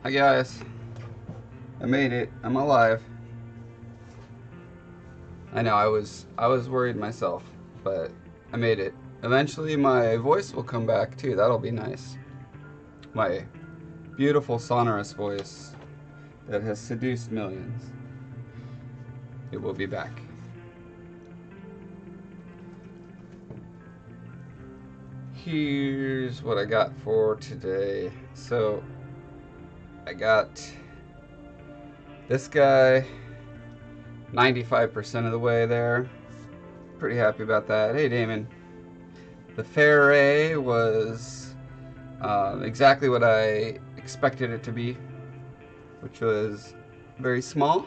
Hi guys, I made it. I'm alive. I know I was worried myself, but I made it. Eventually my voice will come back too. That'll be nice. My beautiful sonorous voice that has seduced millions. It will be back. Here's what I got for today. So I got this guy 95% of the way there. Pretty happy about that. Hey Damon. The Fair was exactly what I expected it to be, which was very small,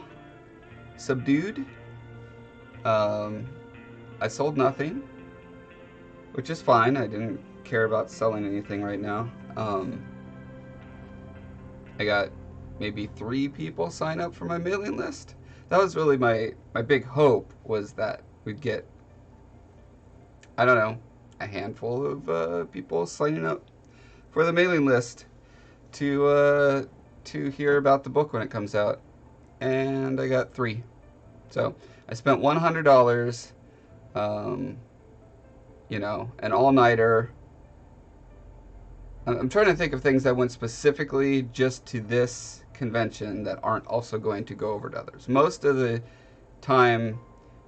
subdued. I sold nothing, which is fine. I didn't care about selling anything right now. I got maybe 3 people sign up for my mailing list. That was really my big hope, was that we'd get, I don't know, a handful of people signing up for the mailing list to hear about the book when it comes out. And I got 3. So I spent $100, you know, an all-nighter. I'm trying to think of things that went specifically just to this convention that aren't also going to go over to others. Most of the time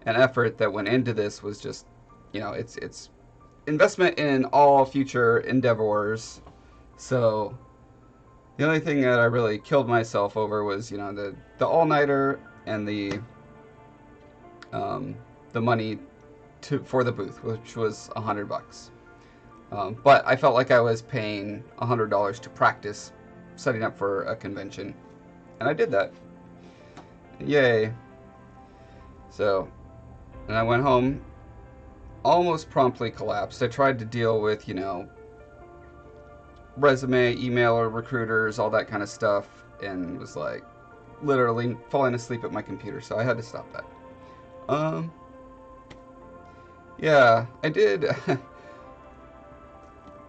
and effort that went into this was just, you know, it's investment in all future endeavors. So the only thing that I really killed myself over was, you know, the all-nighter and the money for the booth, which was $100. But I felt like I was paying $100 to practice setting up for a convention, and I did that. Yay. So, and I went home, almost promptly collapsed. I tried to deal with, you know, resume, email, or recruiters, all that kind of stuff, and was like literally falling asleep at my computer, so I had to stop that. Yeah, I did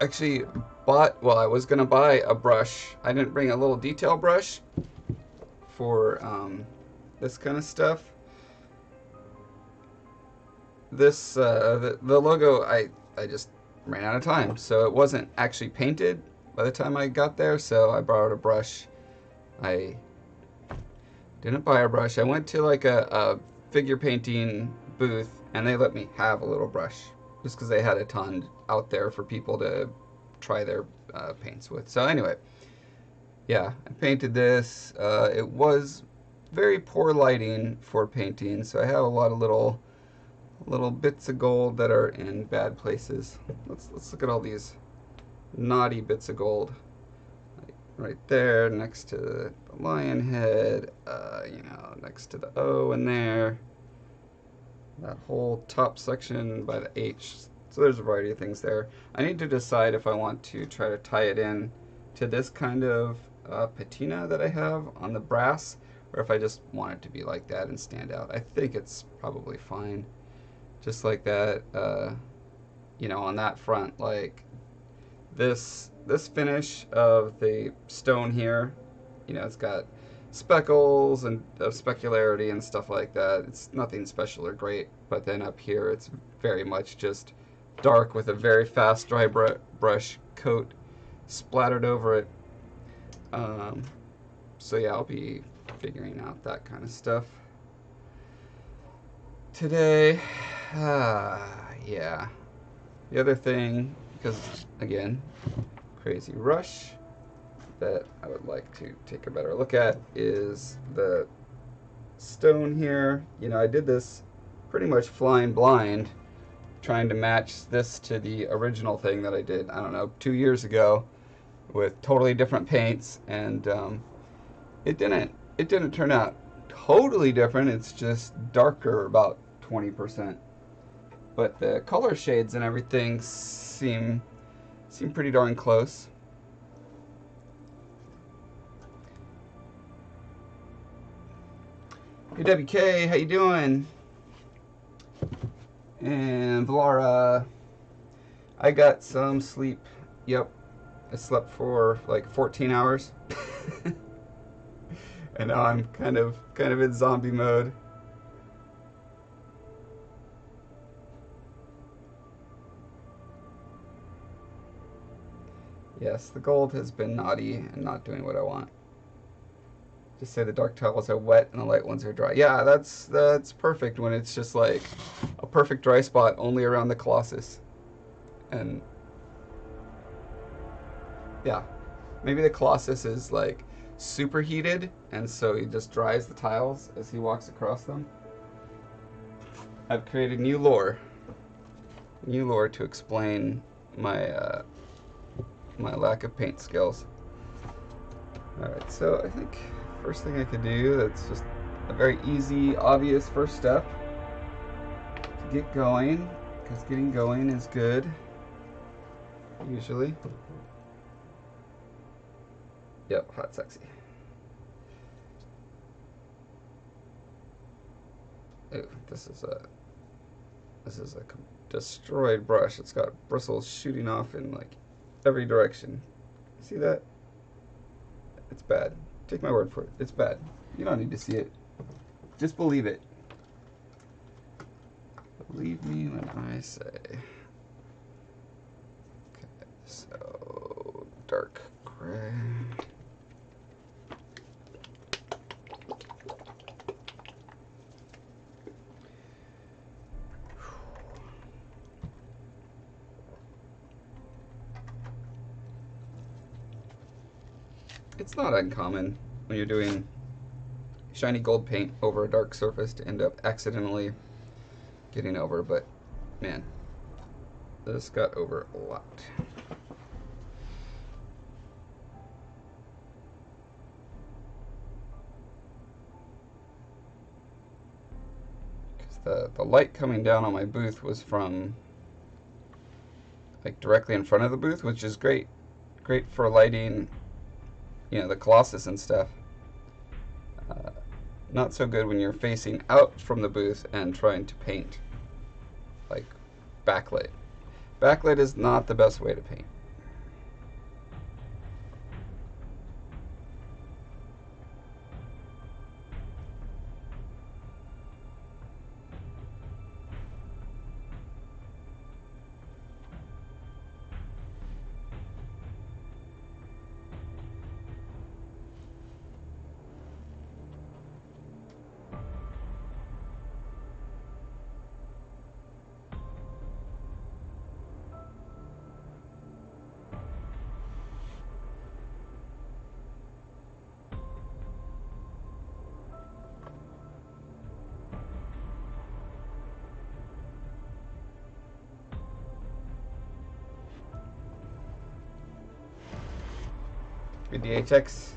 actually I was gonna buy a brush. I didn't bring a little detail brush for this kind of stuff. This the logo, I just ran out of time, so it wasn't actually painted by the time I got there, so I borrowed a brush. I didn't buy a brush. I went to like a figure painting booth, and they let me have a little brush just because they had a ton out there for people to try their paints with. So anyway, yeah, I painted this. It was very poor lighting for painting, so I have a lot of little bits of gold that are in bad places. Let's look at all these naughty bits of gold. Like right there, next to the lion head, you know, next to the O in there. That whole top section by the H. So there's a variety of things there. I need to decide if I want to try to tie it in to this kind of patina that I have on the brass, or if I just want it to be like that and stand out. I think it's probably fine, just like that. You know, on that front, like this finish of the stone here, you know, it's got speckles and specularity and stuff like that. It's nothing special or great, but then up here it's very much just dark with a very fast dry brush coat splattered over it. So yeah, I'll be figuring out that kind of stuff today. Yeah. The other thing, because again, crazy rush, that I would like to take a better look at is the stone here. You know, I did this pretty much flying blind, trying to match this to the original thing that I did, I don't know, 2 years ago with totally different paints, and it didn't turn out totally different. It's just darker about 20%, but the color shades and everything seem pretty darn close. Hey WK, how you doing? And Valara, I got some sleep. Yep, I slept for like 14 hours. And now I'm kind of in zombie mode. Yes, the gold has been naughty and not doing what I want. Just say the dark tiles are wet and the light ones are dry. Yeah, that's perfect when it's just like a perfect dry spot only around the Colossus. And yeah, maybe the Colossus is like superheated and so he just dries the tiles as he walks across them. I've created new lore to explain my my lack of paint skills. Alright, so I think first thing I could do, that's just a very easy, obvious first step to get going, because getting going is good, usually. Yep, hot sexy. Ooh, this is a destroyed brush. It's got bristles shooting off in like every direction. See that? It's bad. Take my word for it. It's bad. You don't need to see it. Just believe it. Believe me when I say. Okay, so dark gray. It's not uncommon when you're doing shiny gold paint over a dark surface to end up accidentally getting over, but man, this got over a lot. Because the light coming down on my booth was from like directly in front of the booth, which is great for lighting, you know, the Colossus and stuff. Not so good when you're facing out from the booth and trying to paint like backlit. Backlit is not the best way to paint. Good DHX.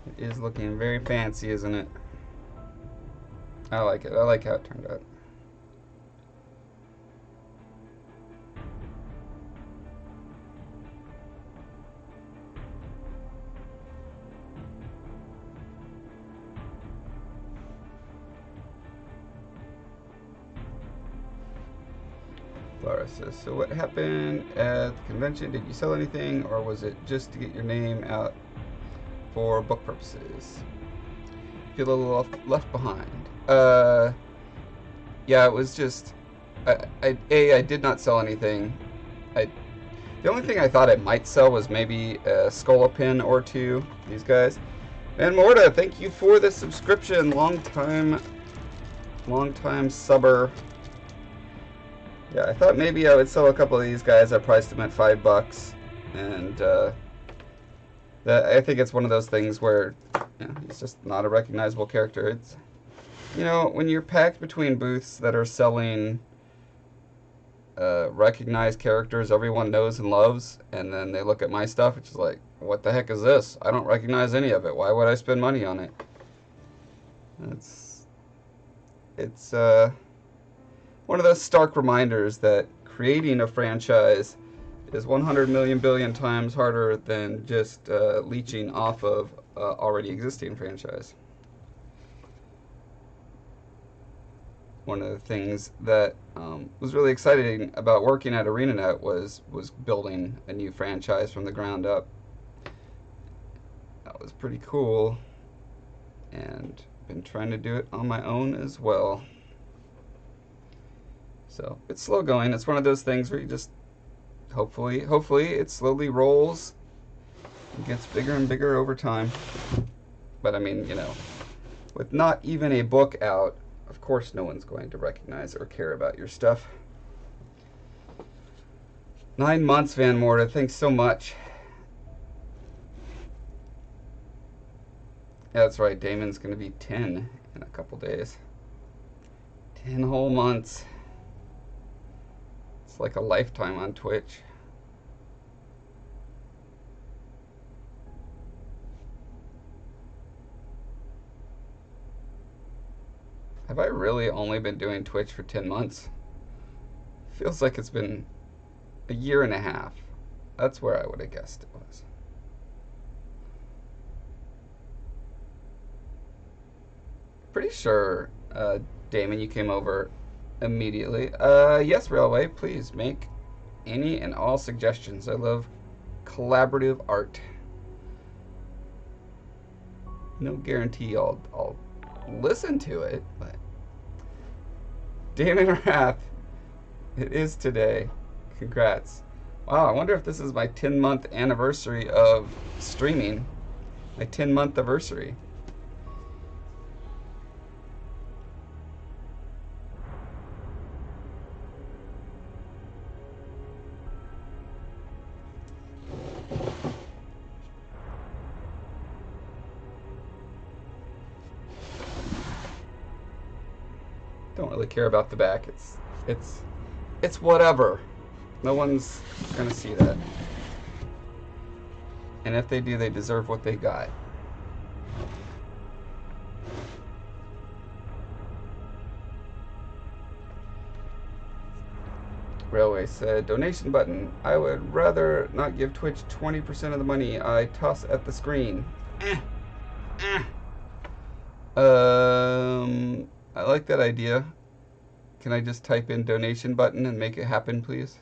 It is looking very fancy, isn't it? I like it. I like how it turned out. Laura says, so what happened at the convention? Did you sell anything, or was it just to get your name out for book purposes? Feel a little left behind. Yeah, it was just, I did not sell anything. The only thing I thought I might sell was maybe a Skola pin or two, these guys. And Morta, thank you for the subscription. Long time subber. Yeah, I thought maybe I would sell a couple of these guys. I priced them at $5, and I think it's one of those things where, you know, he's just not a recognizable character. It's, you know, when you're packed between booths that are selling recognized characters everyone knows and loves, and then they look at my stuff, it's just like, what the heck is this? I don't recognize any of it. Why would I spend money on it? It's one of those stark reminders that creating a franchise is 100 million billion times harder than just leeching off of already existing franchise. One of the things that was really exciting about working at ArenaNet was building a new franchise from the ground up. That was pretty cool. and been trying to do it on my own as well. So it's slow going. It's one of those things where you just hopefully it slowly rolls and gets bigger and bigger over time. But I mean, you know, with not even a book out, of course no one's going to recognize or care about your stuff. 9 months, Van Morta. Thanks so much. Yeah, that's right. Damon's going to be 10 in a couple days. 10 whole months. It's like a lifetime on Twitch. Have I really only been doing Twitch for 10 months? Feels like it's been a year and a half. That's where I would have guessed it was. Pretty sure, Damon, you came over immediately. Yes, Railway, please make any and all suggestions. I love collaborative art. No guarantee I'll listen to it, but Damon Rath, it is today. Congrats. Wow, I wonder if this is my 10-month anniversary of streaming. My 10-month anniversary. Don't really care about the back. It's whatever. No one's gonna see that. And if they do, they deserve what they got. Railway said, donation button. I would rather not give Twitch 20% of the money I toss at the screen. I like that idea. Can I just type in donation button and make it happen, please?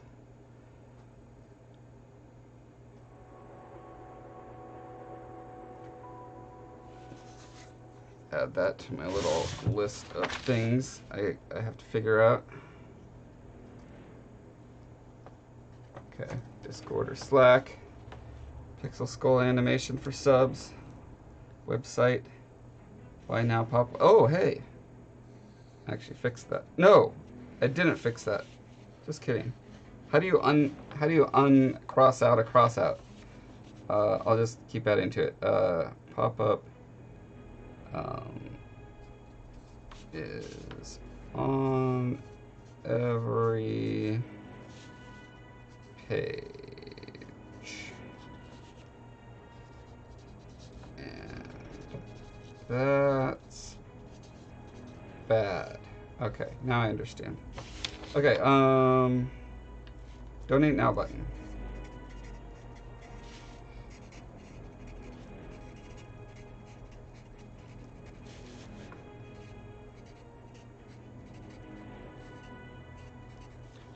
Add that to my little list of things I have to figure out. Okay, Discord or Slack. Pixel Skull animation for subs. Website. Why now pop? Oh, hey. I actually fixed that. No, I didn't fix that. Just kidding. How do you uncross out a cross out? I'll just keep adding to it. Pop up is on every page. And that's bad. Okay, now I understand. Okay, donate now button.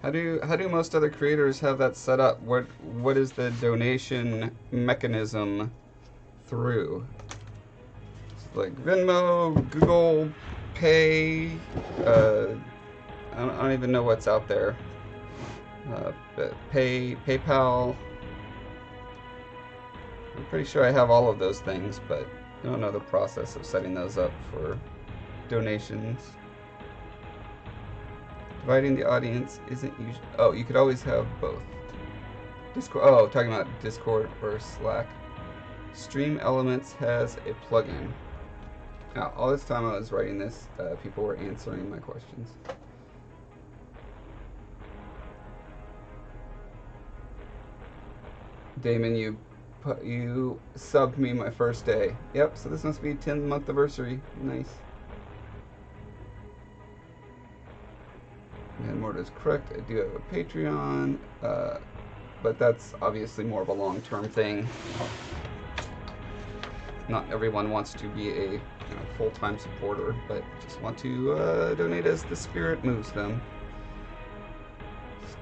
How do most other creators have that set up? What is the donation mechanism through? It's like Venmo, Google Pay. I don't even know what's out there. But PayPal. I'm pretty sure I have all of those things, but I don't know the process of setting those up for donations. Dividing the audience isn't usually... Oh, you could always have both. Discord... Oh, talking about Discord or Slack. Stream Elements has a plugin. Now, all this time I was writing this, people were answering my questions. Damon, you subbed me my first day. Yep, so this must be 10-month anniversary. Nice. And Morta is correct. I do have a Patreon, but that's obviously more of a long-term thing. Not everyone wants to be a full-time supporter, but just want to donate as the spirit moves them.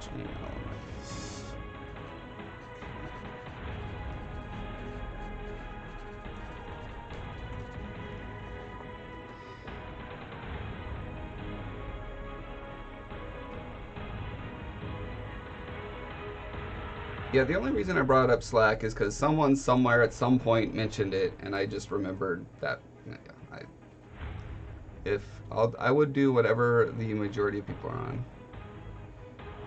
Stream Elements. Yeah, the only reason I brought up Slack is because someone somewhere at some point mentioned it, and I just remembered that. Yeah, I would do whatever the majority of people are on.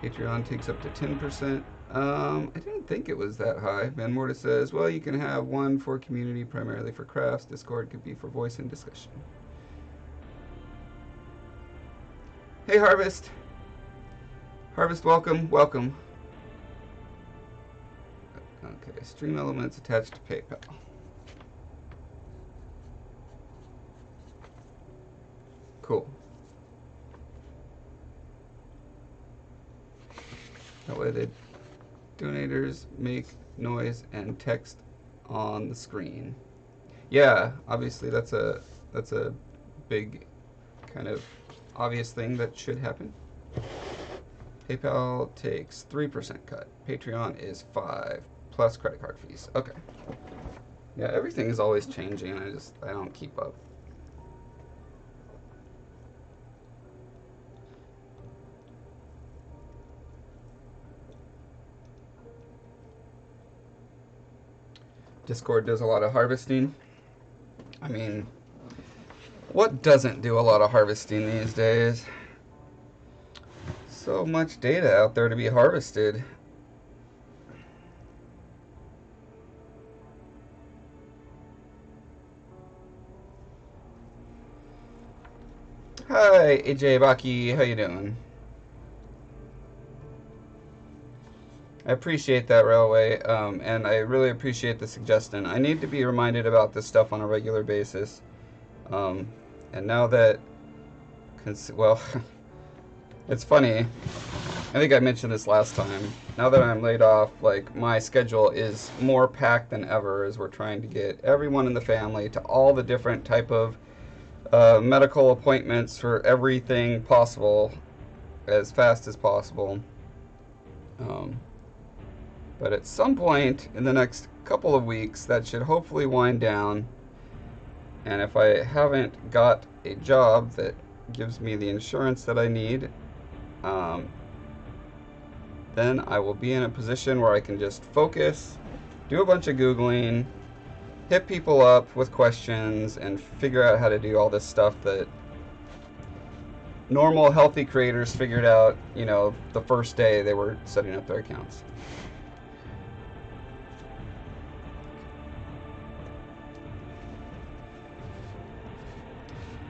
Patreon takes up to 10%. I didn't think it was that high. Van Mortis says, well, you can have one for community, primarily for crafts. Discord could be for voice and discussion. Hey, Harvest. Harvest, welcome, welcome. Okay, stream elements attached to PayPal. Cool. That way the donators make noise and text on the screen. Yeah, obviously that's a big kind of obvious thing that should happen. PayPal takes 3% cut. Patreon is 5 plus credit card fees. Okay. Yeah, everything is always changing. I don't keep up. Discord does a lot of harvesting. I mean, what doesn't do a lot of harvesting these days? So much data out there to be harvested. Hi, AJ Baki, how you doing? I appreciate that, Railway, and I really appreciate the suggestion. I need to be reminded about this stuff on a regular basis. And now that, well, it's funny. I think I mentioned this last time. Now that I'm laid off, like, my schedule is more packed than ever as we're trying to get everyone in the family to all the different type of medical appointments for everything possible as fast as possible. But at some point in the next couple of weeks, that should hopefully wind down. And if I haven't got a job that gives me the insurance that I need, then I will be in a position where I can just focus, do a bunch of Googling, hit people up with questions, and figure out how to do all this stuff that normal, healthy creators figured out, you know, the first day they were setting up their accounts.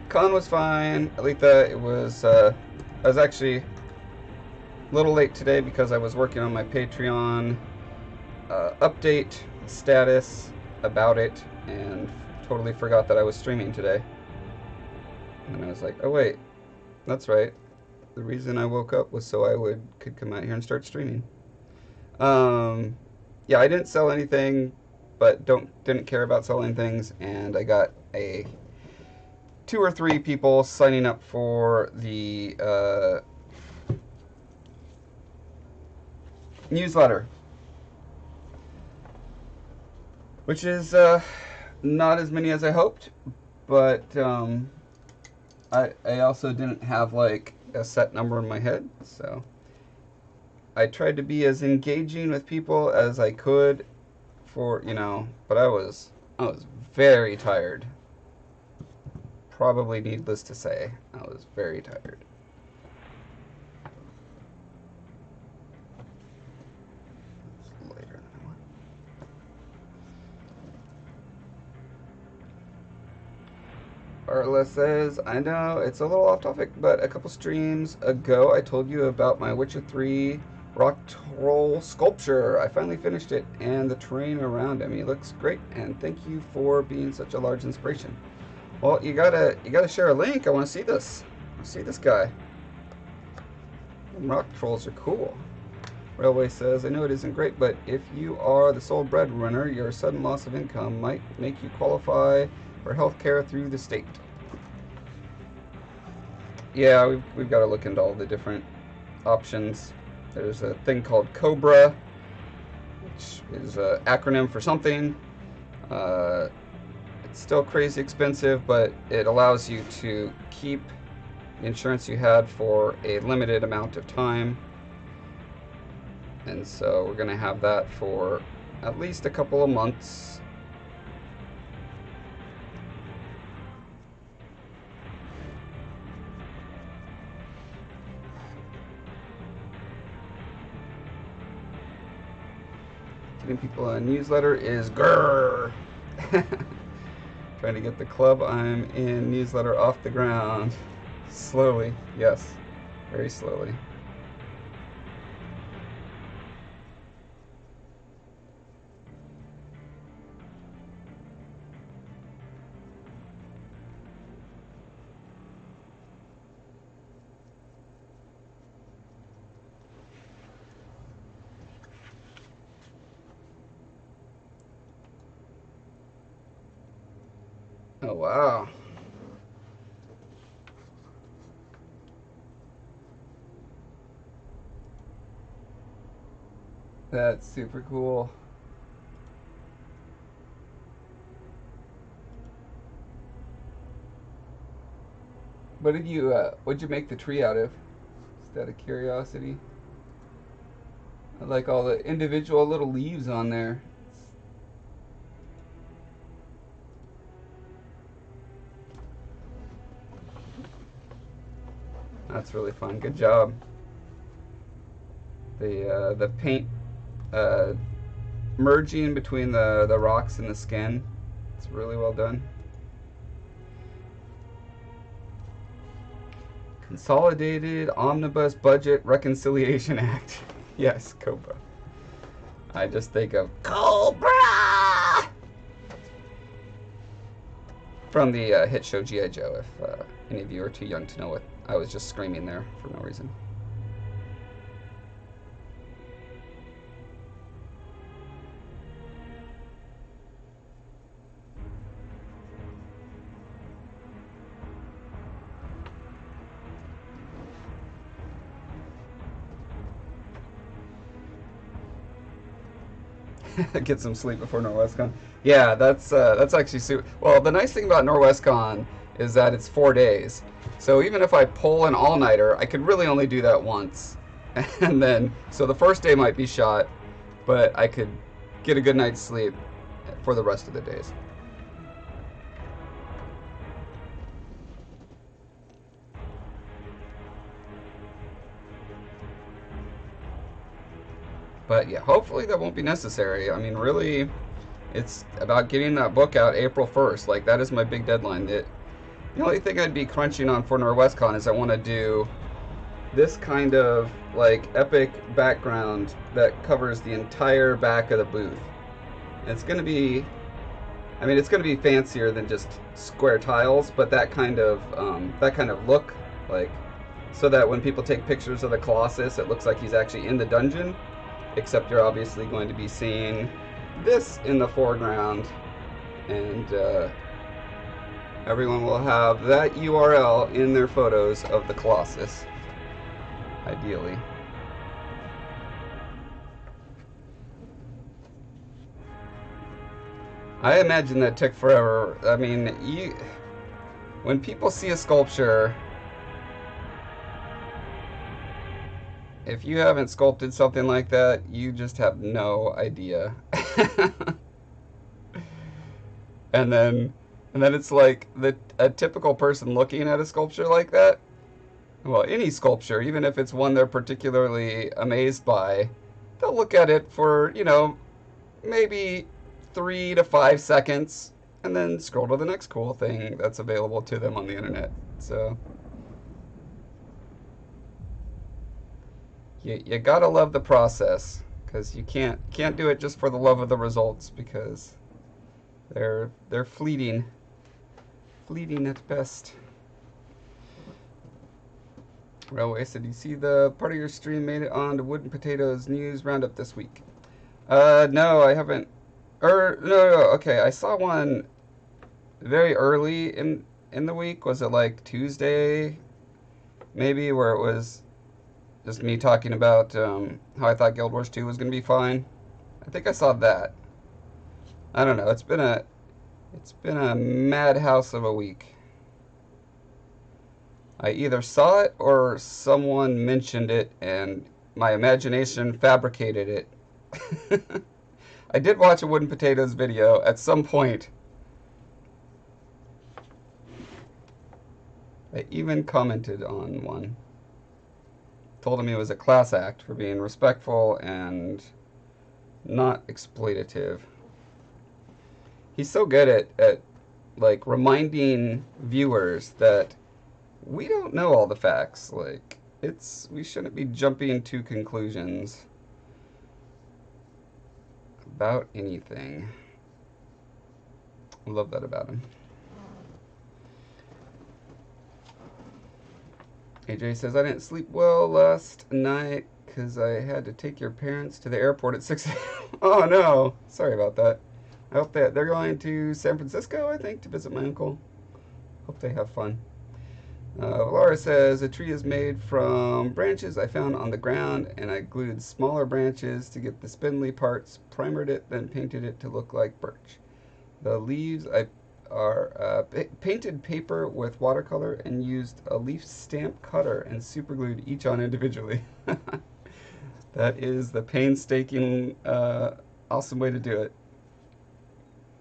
Con was fine. Alita, it was, I was actually a little late today because I was working on my Patreon update status about it and totally forgot that I was streaming today. And I was like, oh wait, that's right. The reason I woke up was so I could come out here and start streaming. Yeah, I didn't sell anything, but didn't care about selling things, and I got 2 or 3 people signing up for the newsletter, which is not as many as I hoped, but I also didn't have like a set number in my head, so I tried to be as engaging with people as I could for, you know, but I was very tired. Probably needless to say, I was very tired. It's later than I want. Arla says, I know it's a little off topic, but a couple streams ago I told you about my Witcher 3 rock troll sculpture. I finally finished it, and the terrain around him. He looks great, and thank you for being such a large inspiration. Well, you gotta share a link. I want to see this. I want to see this guy. Rock trolls are cool. Railway says, I know it isn't great, but if you are the sole breadwinner, your sudden loss of income might make you qualify for health care through the state. Yeah, we've got to look into all the different options. There's a thing called COBRA, which is an acronym for something. It's still crazy expensive, but it allows you to keep the insurance you had for a limited amount of time. And so we're going to have that for at least a couple of months. Getting people a newsletter is grrr. Trying to get the club I'm in newsletter off the ground. Slowly, yes, very slowly. Oh, wow. That's super cool. What'd you make the tree out of? Just out of curiosity. I like all the individual little leaves on there. That's really fun. Good job. The paint merging between the rocks and the skin. It's really well done. Consolidated Omnibus Budget Reconciliation Act. Yes, Cobra. I just think of Cobra from the hit show G.I. Joe, if any of you are too young to know what I was just screaming there for no reason. Get some sleep before NorwestCon. Yeah, that's actually super. Well, the nice thing about NorwestCon is that it's 4 days. So even if I pull an all-nighter, I could really only do that once. And then, so the first day might be shot, but I could get a good night's sleep for the rest of the days. But yeah, hopefully that won't be necessary. I mean, really, it's about getting that book out April 1st. Like, that is my big deadline. The only thing I'd be crunching on for NorwestCon is I want to do this kind of, like, epic background that covers the entire back of the booth. And it's going to be, I mean, it's going to be fancier than just square tiles, but that kind of look, like, so that when people take pictures of the Colossus, it looks like he's actually in the dungeon. Except you're obviously going to be seeing this in the foreground, and everyone will have that URL in their photos of the Colossus, ideally. I imagine that took forever. I mean, when people see a sculpture, if you haven't sculpted something like that, you just have no idea. and then it's like a typical person looking at a sculpture like that. Well, any sculpture, even if it's one they're particularly amazed by, they'll look at it for, maybe 3 to 5 seconds and then scroll to the next cool thing that's available to them on the internet. So you gotta love the process, because you can't do it just for the love of the results, because they're fleeting at best. Railway said, you see the part of your stream made it on to Wood and Potatoes news roundup this week? No, I haven't. No, okay, I saw one very early in the week. Was it like Tuesday, maybe, where it was just me talking about how I thought Guild Wars 2 was going to be fine. I think I saw that. I don't know. It's been a madhouse of a week. I either saw it or someone mentioned it, and my imagination fabricated it. I did watch a Wooden Potatoes video at some point. I even commented on one. Told him he was a class act for being respectful and not exploitative. He's so good at like reminding viewers that we don't know all the facts. Like we shouldn't be jumping to conclusions about anything. I love that about him. AJ says, I didn't sleep well last night because I had to take your parents to the airport at 6 a.m. Oh no, sorry about that. I hope that they're going to San Francisco, I think, to visit my uncle. Hope they have fun. Laura says, a tree is made from branches I found on the ground, and I glued smaller branches to get the spindly parts, primered it, then painted it to look like birch. The leaves are painted paper with watercolor and used a leaf stamp cutter and superglued each on individually. That is the painstaking, awesome way to do it.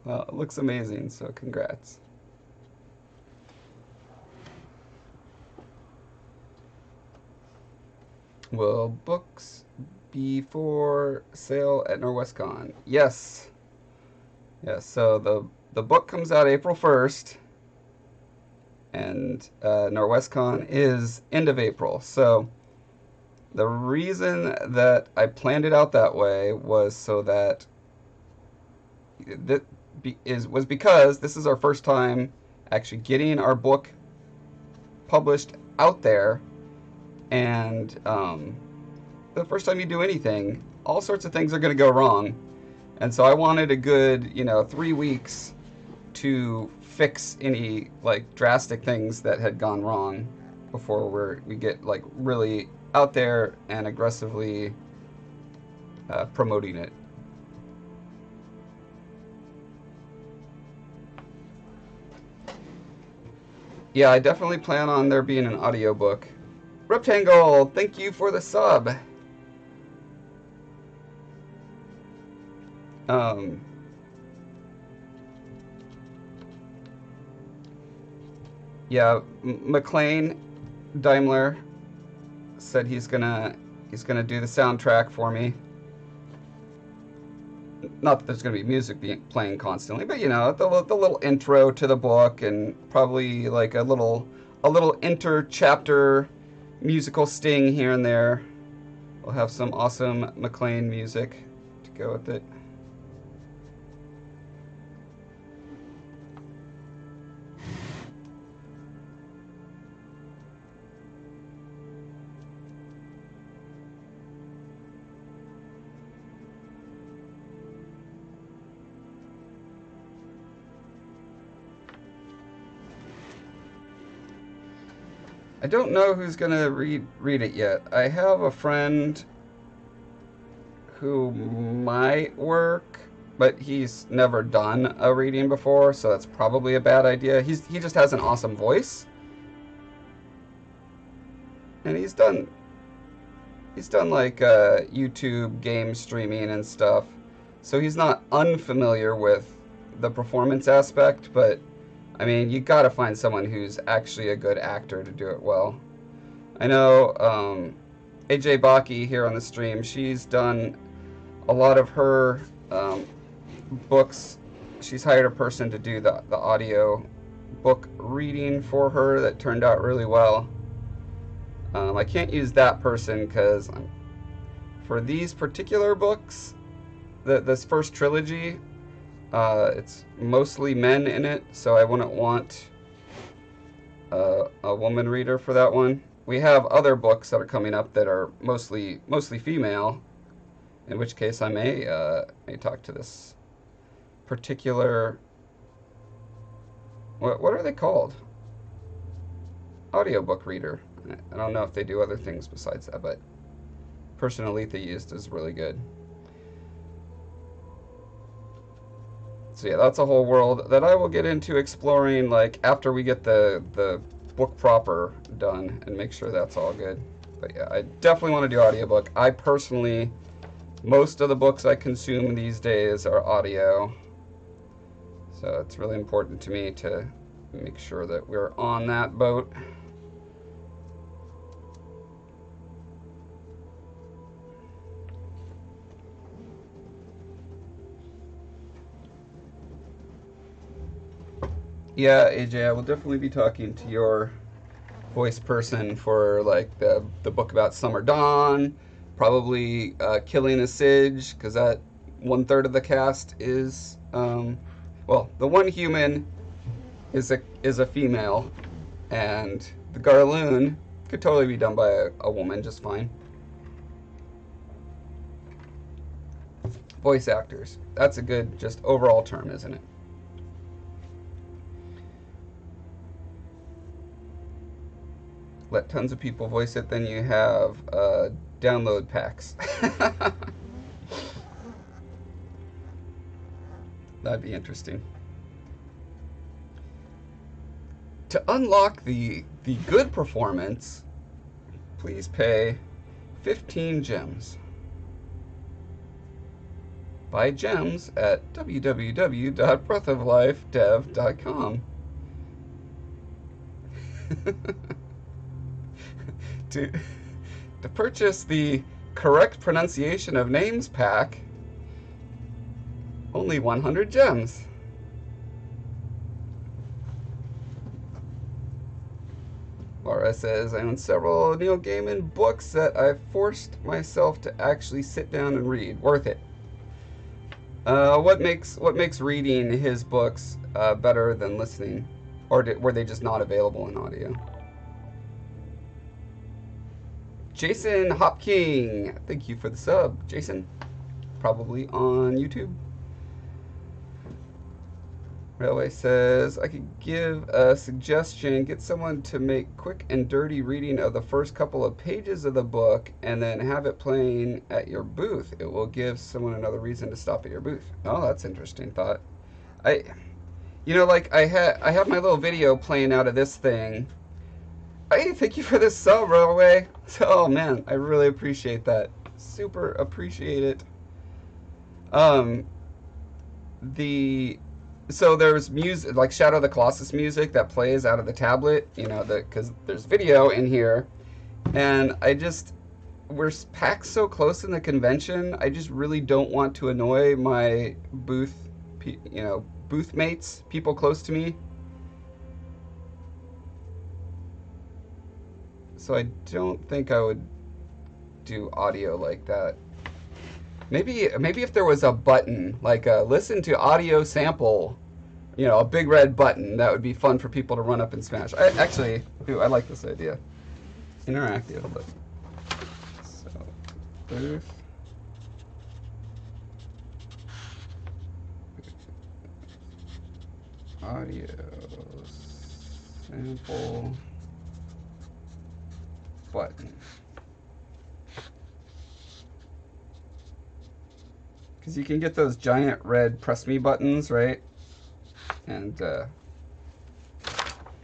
Well, it looks amazing, so congrats. Will books be for sale at NorwestCon? Yes. Yes, so the book comes out April 1st, and NorwestCon is end of April. So the reason that I planned it out that way was so that was because this is our first time actually getting our book published out there, and the first time you do anything, all sorts of things are going to go wrong. And so I wanted a good, 3 weeks to fix any like drastic things that had gone wrong before we get like really out there and aggressively promoting it. Yeah, I definitely plan on there being an audiobook. Rectangle, thank you for the sub. Yeah, McLean Daimler said he's gonna do the soundtrack for me. Not that there's gonna be music playing constantly, but the little intro to the book, and probably like a little inter-chapter musical sting here and there. We'll have some awesome McLean music to go with it. I don't know who's gonna read it yet. I have a friend who might work, but he's never done a reading before, so that's probably a bad idea. He just has an awesome voice, and he's done like YouTube game streaming and stuff, so he's not unfamiliar with the performance aspect, but I mean, you gotta find someone who's actually a good actor to do it well. I know AJ Baki here on the stream, she's done a lot of her books. She's hired a person to do the audio book reading for her that turned out really well. I can't use that person because for these particular books, this first trilogy, it's mostly men in it, so I wouldn't want a woman reader for that one. We have other books that are coming up that are mostly female, in which case I may talk to this particular, what are they called? Audiobook reader. I don't know if they do other things besides that, but person Aletha used is really good. So yeah, that's a whole world that I will get into exploring, like after we get the book proper done and make sure that's all good. But yeah, I definitely want to do audiobook. I personally, most of the books I consume these days are audio. So it's really important to me to make sure that we're on that boat. Yeah, AJ, I will definitely be talking to your voice person for like the book about Summer Dawn, probably Killing a Sige, because that 1/3 of the cast is well, the one human is a female, and the Garloon could totally be done by a woman just fine. Voice actors. That's a good just overall term, isn't it? Let tons of people voice it, then you have download packs. That'd be interesting. To unlock the good performance, please pay 15 gems. Buy gems at www.breathoflifedev.com. to purchase the correct pronunciation of names pack, only 100 gems. Laura says, I own several Neil Gaiman books that I've forced myself to actually sit down and read. Worth it. What makes reading his books better than listening? Or were they just not available in audio? Jason Hopking, thank you for the sub, Jason. Probably on YouTube. Railway says, I could give a suggestion. Get someone to make quick and dirty reading of the first couple of pages of the book and then have it playing at your booth. It will give someone another reason to stop at your booth. Oh, that's interesting thought. Like I have my little video playing out of this thing. Hey, thank you for this sub, Railway. Oh man, I really appreciate that. Super appreciate it. So there's music, like Shadow of the Colossus music that plays out of the tablet, because there's video in here. And we're packed so close in the convention, I just really don't want to annoy my booth mates, people close to me. So I don't think I would do audio like that. Maybe if there was a button, like a listen to audio sample, a big red button, that would be fun for people to run up and smash. I like this idea. Interactive, look. So, booth. Audio sample button. Because you can get those giant red press me buttons, right? And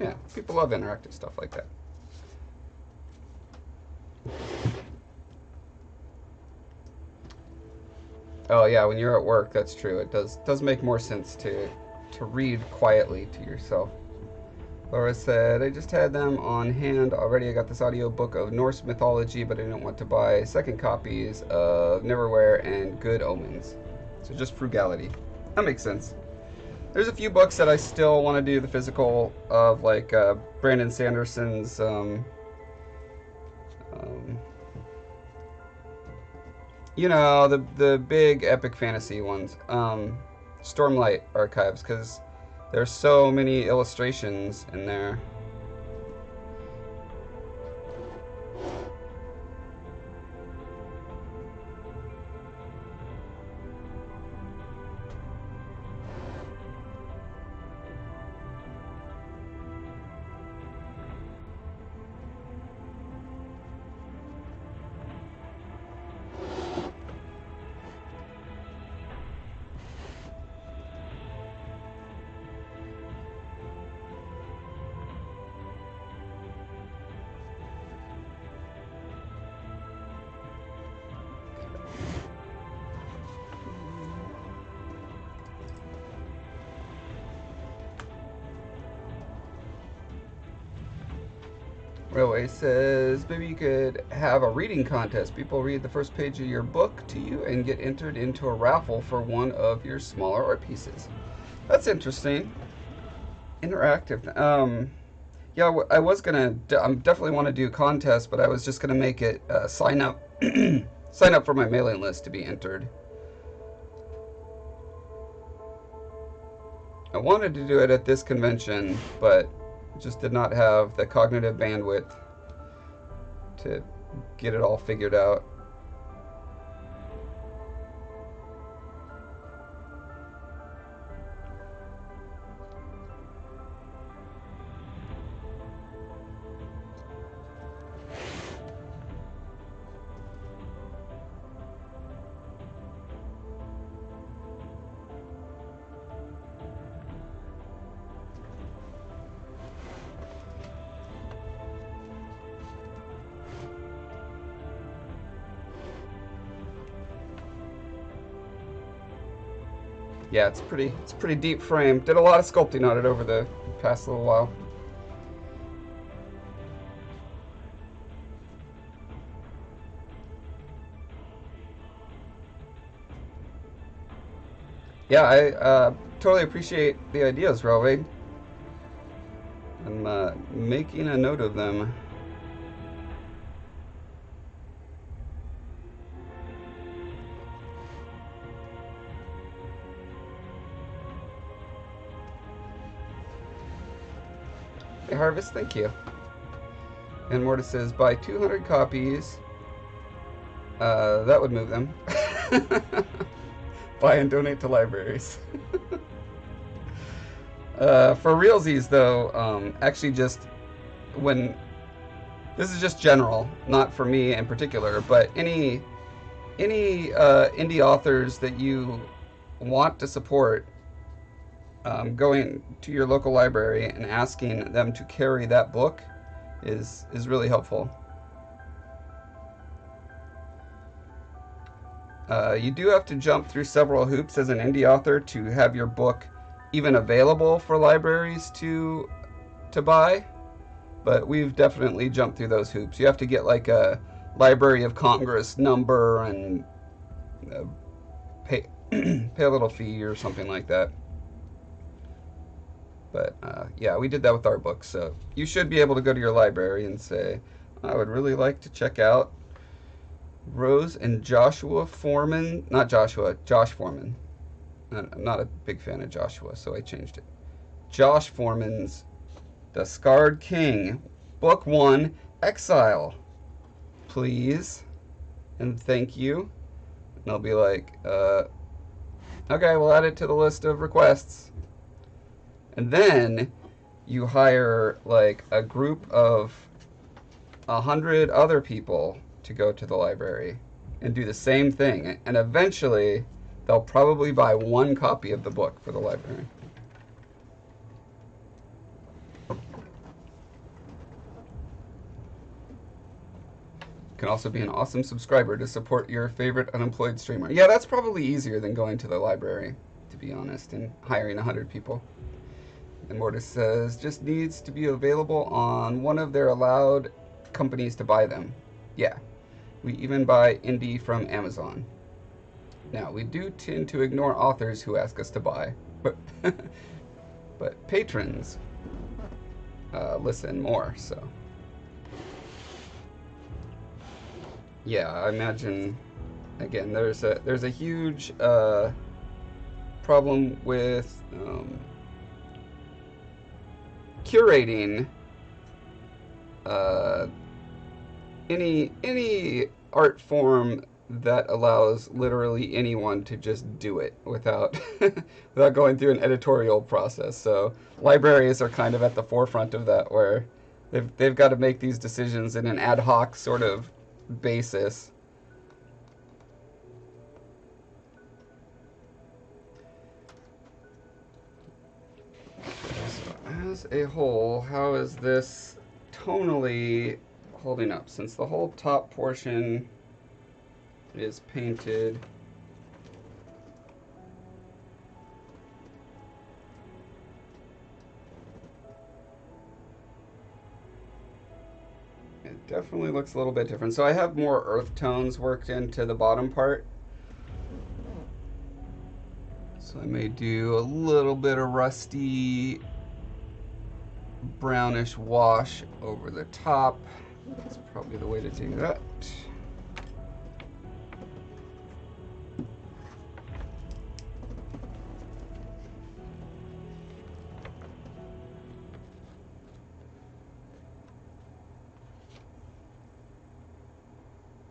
yeah, people love interactive stuff like that. Oh yeah, when you're at work, that's true. It does make more sense to read quietly to yourself. Laura said, I just had them on hand already. I got this audio book of Norse mythology, but I didn't want to buy second copies of Neverwhere and Good Omens. So just frugality. That makes sense. There's a few books that I still want to do the physical of, like Brandon Sanderson's the big epic fantasy ones, Stormlight Archives, because there's so many illustrations in there. Railway says, maybe you could have a reading contest. People read the first page of your book to you and get entered into a raffle for one of your smaller art pieces. That's interesting. Interactive. Yeah, I was gonna. I definitely want to do contests, but I was just gonna make it sign up, sign up for my mailing list to be entered. I wanted to do it at this convention, but just did not have the cognitive bandwidth to get it all figured out. Yeah, it's pretty deep frame. Did a lot of sculpting on it over the past little while. Yeah, I totally appreciate the ideas, Railway. I'm making a note of them. Hey, Harvest, thank you. And Mortis says, buy 200 copies. That would move them. Buy and donate to libraries. For realsies, though, actually just when... This is just general, not for me in particular, but any indie authors that you want to support, going to your local library and asking them to carry that book is really helpful. You do have to jump through several hoops as an indie author to have your book even available for libraries to buy, but we've definitely jumped through those hoops. You have to get like a Library of Congress number and pay pay a little fee or something like that. But yeah, we did that with our books, so you should be able to go to your library and say, I would really like to check out Rose and Joshua Foreman, not Joshua, Josh Foreman. I'm not a big fan of Joshua, so I changed it. Josh Foreman's The Scarred King, Book 1, Exile, please, and thank you. And they'll be like, okay, we'll add it to the list of requests. And then you hire like a group of 100 other people to go to the library and do the same thing. And eventually, they'll probably buy one copy of the book for the library. You can also be an awesome subscriber to support your favorite unemployed streamer. Yeah, that's probably easier than going to the library, to be honest, and hiring 100 people. And Mortis says, just needs to be available on one of their allowed companies to buy them. Yeah, we even buy indie from Amazon. Now, we do tend to ignore authors who ask us to buy, but patrons listen more, so. Yeah, I imagine, again, there's a huge problem with curating any art form that allows literally anyone to just do it without without going through an editorial process. So libraries are kind of at the forefront of that, where they've got to make these decisions in an ad hoc sort of basis. So as a whole, how is this tonally holding up? Since the whole top portion is painted, Definitely looks a little bit different. So I have more earth tones worked into the bottom part. So I may do a little bit of rusty brownish wash over the top. That's probably the way to do that.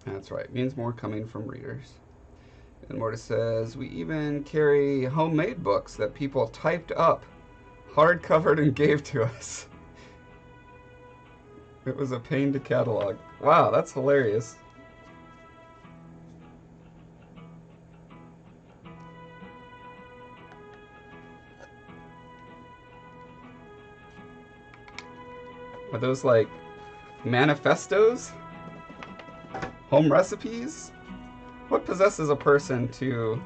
That's right, means more coming from readers. And Mortis says, we even carry homemade books that people typed up, hard-covered, and gave to us. It was a pain to catalog. Wow, that's hilarious. Are those like manifestos? Home recipes? What possesses a person to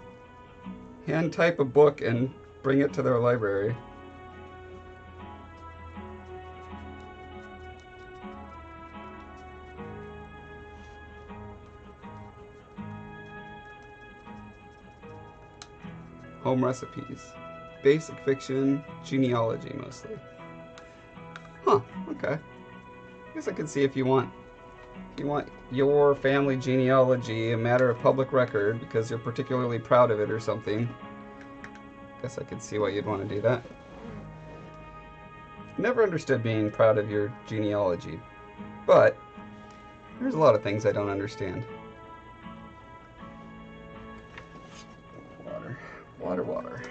hand type a book and bring it to their library? Home recipes. Basic fiction, genealogy mostly. Huh, okay. I guess I could see if you want your family genealogy a matter of public record because you're particularly proud of it or something. Guess I could see why you'd want to do that. Never understood being proud of your genealogy, but there's a lot of things I don't understand. Water, water, water.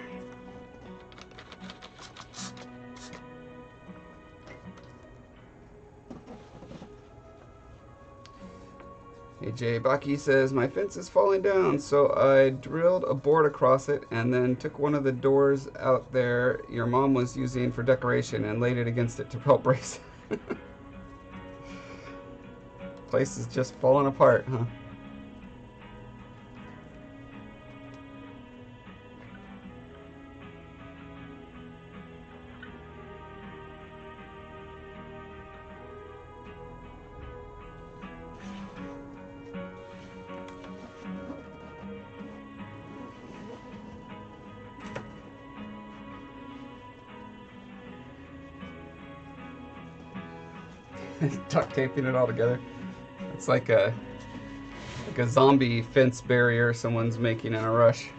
AJ Baki says, my fence is falling down, so I drilled a board across it and then took one of the doors out there your mom was using for decoration and laid it against it to help brace it. Place is just falling apart, huh? Duct taping it all together. It's like a zombie fence barrier someone's making in a rush.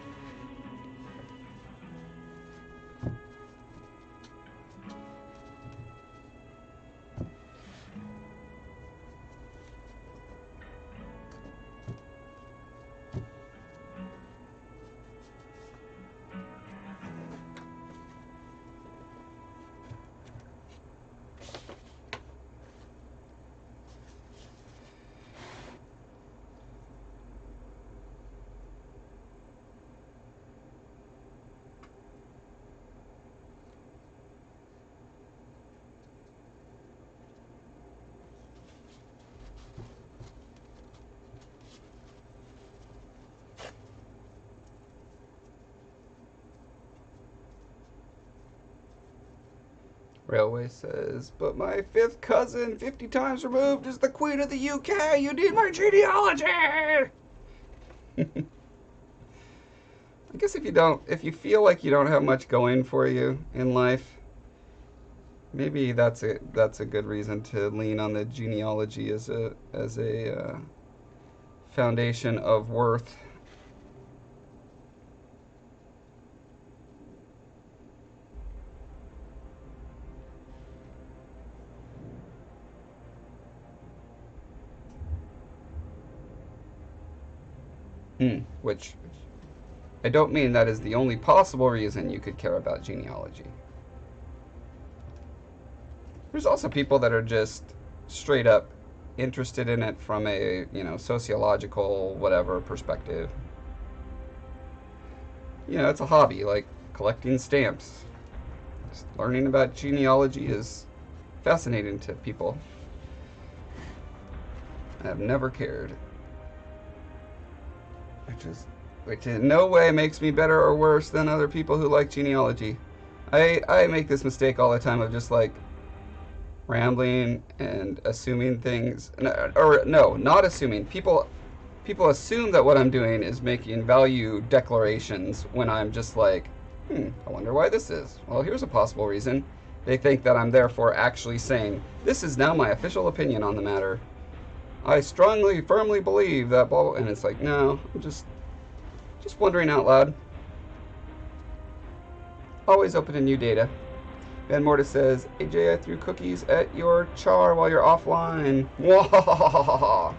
Railway says, but my fifth cousin, 50 times removed, is the Queen of the UK. You need my genealogy. I guess if you feel like you don't have much going for you in life, maybe that's a good reason to lean on the genealogy as a foundation of worth. Which I don't mean that is the only possible reason you could care about genealogy. There's also people that are just straight up interested in it from a, sociological whatever perspective. It's a hobby, like collecting stamps. Just learning about genealogy is fascinating to people. I have never cared. Which in no way makes me better or worse than other people who like genealogy. I make this mistake all the time of just like rambling and assuming things, or no, not assuming. People assume that what I'm doing is making value declarations when I'm just like, I wonder why this is. Well, here's a possible reason. They think that I'm therefore actually saying, this is now my official opinion on the matter. I strongly, firmly believe that blah, blah, and it's like, no, I'm just wondering out loud. Always open to new data. Van Mortis says, AJ, I threw cookies at your char while you're offline. Wahahaha.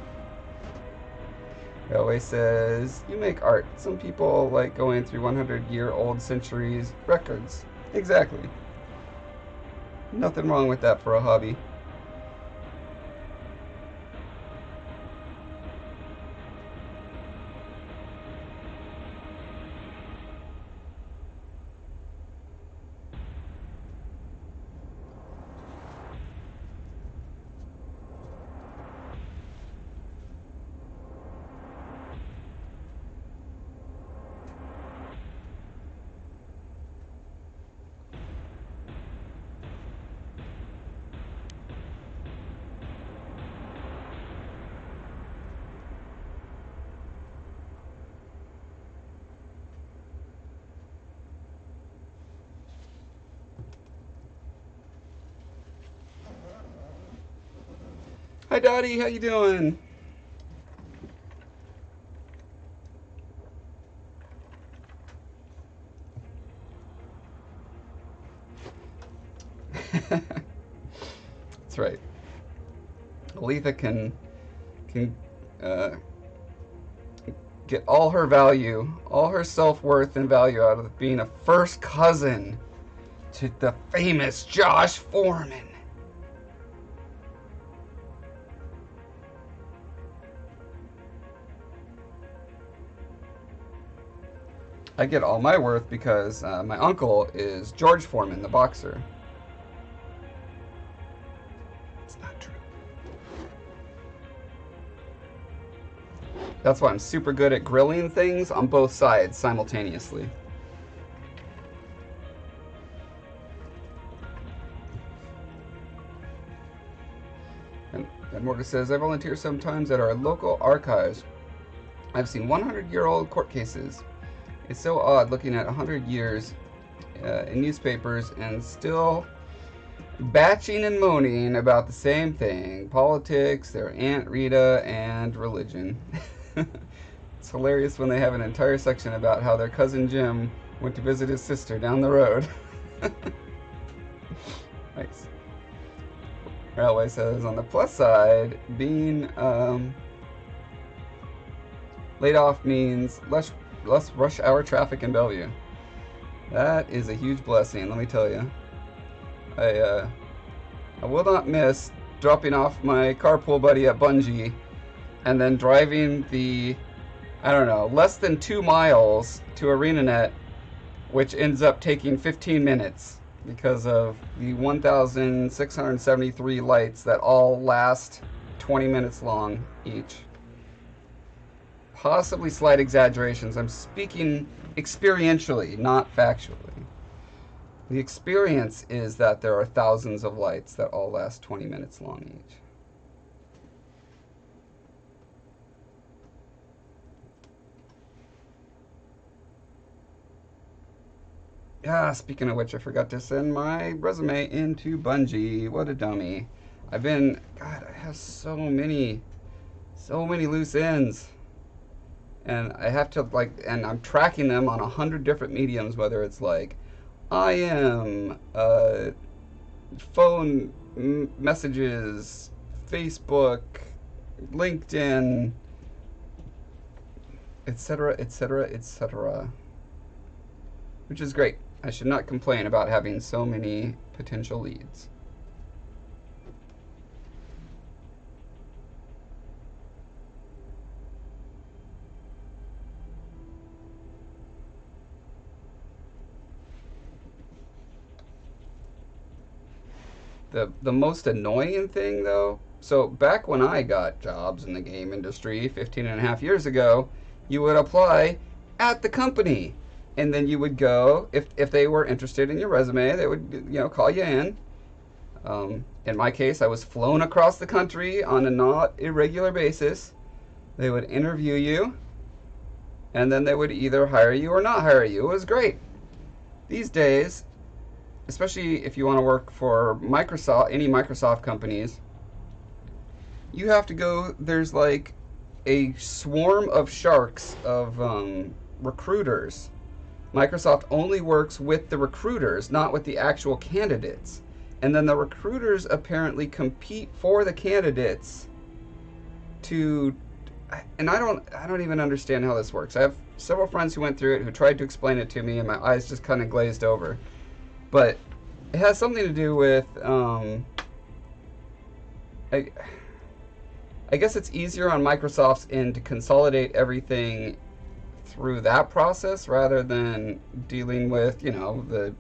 Railway says, you make art. Some people like going through 100-year-old centuries records. Exactly. Nothing wrong with that for a hobby. Hi Dottie, how you doing? That's right. Aletha can get all her value, all her self-worth and value out of being a first cousin to the famous Josh Foreman. I get all my worth because my uncle is George Foreman, the boxer. It's not true. That's why I'm super good at grilling things on both sides simultaneously. And Morgan says, I volunteer sometimes at our local archives. I've seen 100-year-old court cases. It's so odd looking at 100 years in newspapers and still batching and moaning about the same thing. Politics, their Aunt Rita, and religion. It's hilarious when they have an entire section about how their cousin Jim went to visit his sister down the road. Nice. Railway says, on the plus side, being laid off means less rush hour traffic in Bellevue. That is a huge blessing, let me tell you. I will not miss dropping off my carpool buddy at Bungie and then driving the, I don't know, less than 2 miles to ArenaNet, which ends up taking 15 minutes because of the 1,673 lights that all last 20 minutes long each. Possibly slight exaggerations. I'm speaking experientially, not factually. The experience is that there are thousands of lights that all last 20 minutes long each. Yeah, speaking of which, I forgot to send my resume into Bungie. What a dummy. God, I have so many loose ends. And I have to, and I'm tracking them on 100 different mediums, whether it's like IM, phone messages, Facebook, LinkedIn, etc., etc., etc. Which is great. I should not complain about having so many potential leads. The most annoying thing, though, so back when I got jobs in the game industry 15.5 years ago, you would apply at the company. And then you would go, if they were interested in your resume, they would, call you in. In my case, I was flown across the country on a not irregular basis. They would interview you, and then they would either hire you or not hire you. It was great. These days, especially if you want to work for Microsoft, any Microsoft companies, you have to go, there's like a swarm of sharks of recruiters. Microsoft only works with the recruiters, not with the actual candidates. And then the recruiters apparently compete for the candidates to, and I don't even understand how this works. I have several friends who went through it who tried to explain it to me, and my eyes just kind of glazed over. But it has something to do with, I guess it's easier on Microsoft's end to consolidate everything through that process rather than dealing with, you know, the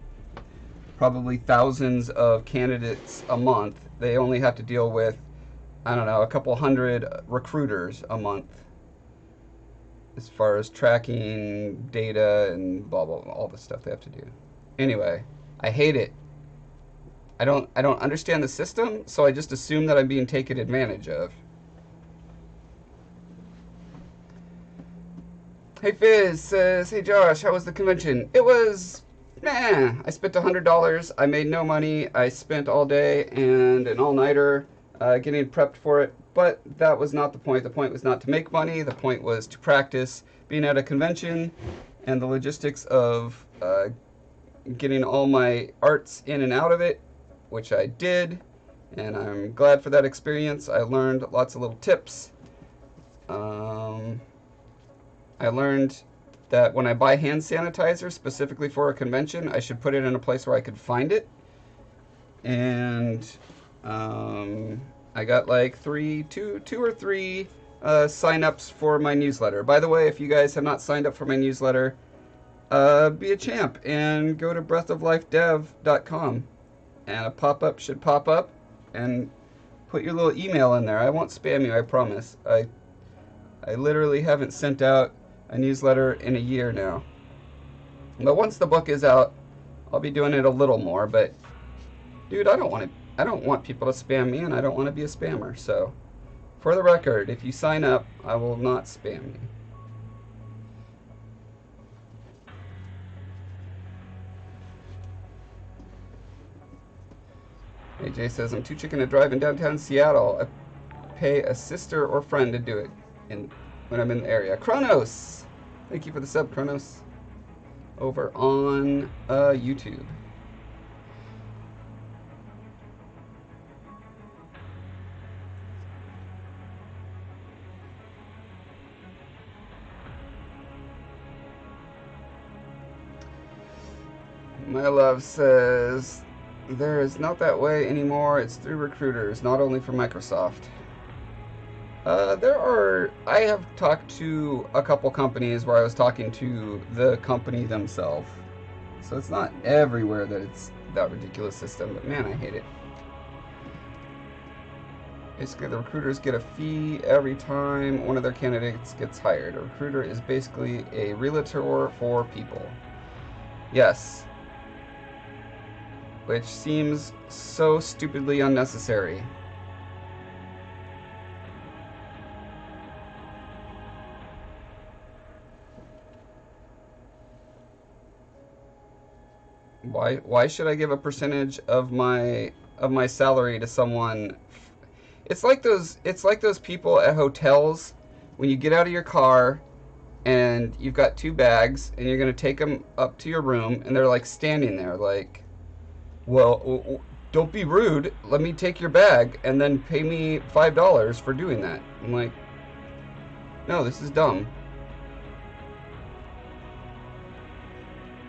probably thousands of candidates a month. They only have to deal with, I don't know, a couple hundred recruiters a month as far as tracking data and blah, blah, blah, all the stuff they have to do. Anyway, I hate it. I don't understand the system, so I just assume that I'm being taken advantage of. Hey Fizz says, hey Josh, how was the convention? It was, I spent $100. I made no money. I spent all day and an all-nighter getting prepped for it. But that was not the point. The point was not to make money. The point was to practice being at a convention and the logistics of getting all my arts in and out of it, which I did. And I'm glad for that experience. I learned lots of little tips. I learned that when I buy hand sanitizer specifically for a convention, I should put it in a place where I could find it. And I got like two or three sign-ups for my newsletter. By the way, if you guys have not signed up for my newsletter, be a champ and go to breathoflifedev.com. And a pop-up should pop up, and put your little email in there. I won't spam you, I promise. I literally haven't sent out a newsletter in a year now. But once the book is out, I'll be doing it a little more. But dude, I don't want people to spam me, and I don't want to be a spammer. So, for the record, if you sign up, I will not spam you. AJ says, I'm too chicken to drive in downtown Seattle. I pay a sister or friend to do it when I'm in the area. Kronos! Thank you for the sub, Kronos. Over on YouTube. My love says, there is not that way anymore. It's through recruiters, not only for Microsoft. I have talked to a couple companies where I was talking to the company themselves. So it's not everywhere that it's that ridiculous system, but man, I hate it. Basically, the recruiters get a fee every time one of their candidates gets hired. A recruiter is basically a realtor for people. Yes. Which seems so stupidly unnecessary. Why should I give a percentage of my salary to someone? It's like those people at hotels when you get out of your car and you've got two bags and you're going to take them up to your room and they're like standing there like, well, don't be rude, let me take your bag and then pay me $5 for doing that. I'm like, no, this is dumb.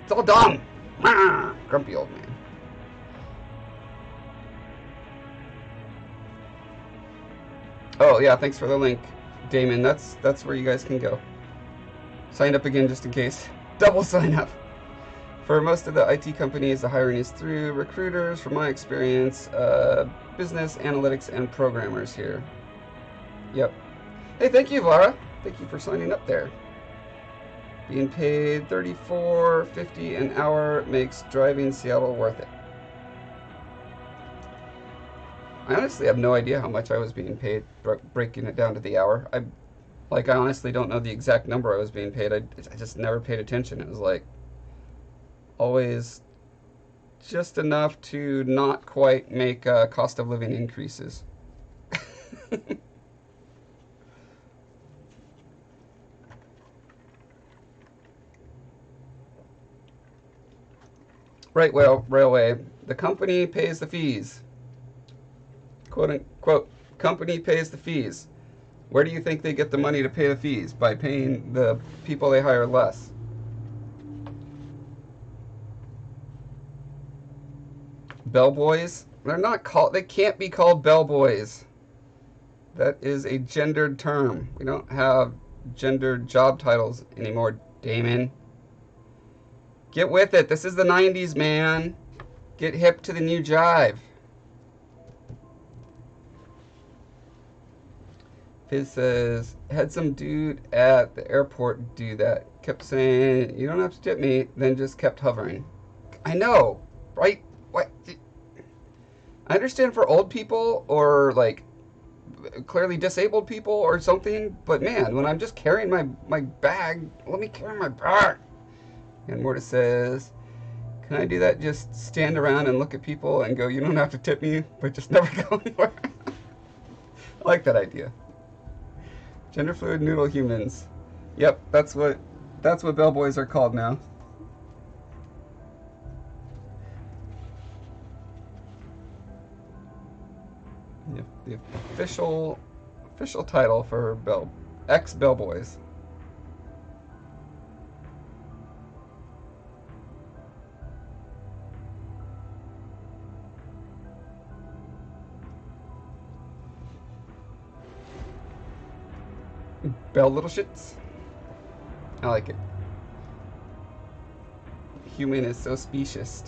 It's all dumb. Grumpy old man. Oh yeah, thanks for the link, Damon. That's where you guys can go. Sign up again just in case. Double sign up. For most of the IT companies, the hiring is through recruiters. From my experience, business analytics and programmers here. Yep. Hey, thank you, Laura. Thank you for signing up there. Being paid $34.50 an hour makes driving Seattle worth it. I honestly have no idea how much I was being paid, breaking it down to the hour. I honestly don't know the exact number I was being paid. I just never paid attention. It was like always just enough to not quite make cost of living increases. Right, well, railway. The company pays the fees. Quote unquote, company pays the fees. Where do you think they get the money to pay the fees? By paying the people they hire less. Bellboys? They're not called, they can't be called bellboys. That is a gendered term. We don't have gendered job titles anymore, Damon. Get with it. This is the 90s, man. Get hip to the new jive. Fizz says, had some dude at the airport do that. Kept saying, you don't have to tip me, then just kept hovering. I know, right? What? I understand for old people or like clearly disabled people or something, but man, when I'm just carrying my bag, let me carry my bag. And Mortis says, can I do that? Just stand around and look at people and go, you don't have to tip me, but just never go anywhere. I like that idea. Gender fluid noodle humans. Yep, that's what bellboys are called now. Yep, the official title for ex-bellboys. Bell little shits. I like it. Human is so specious.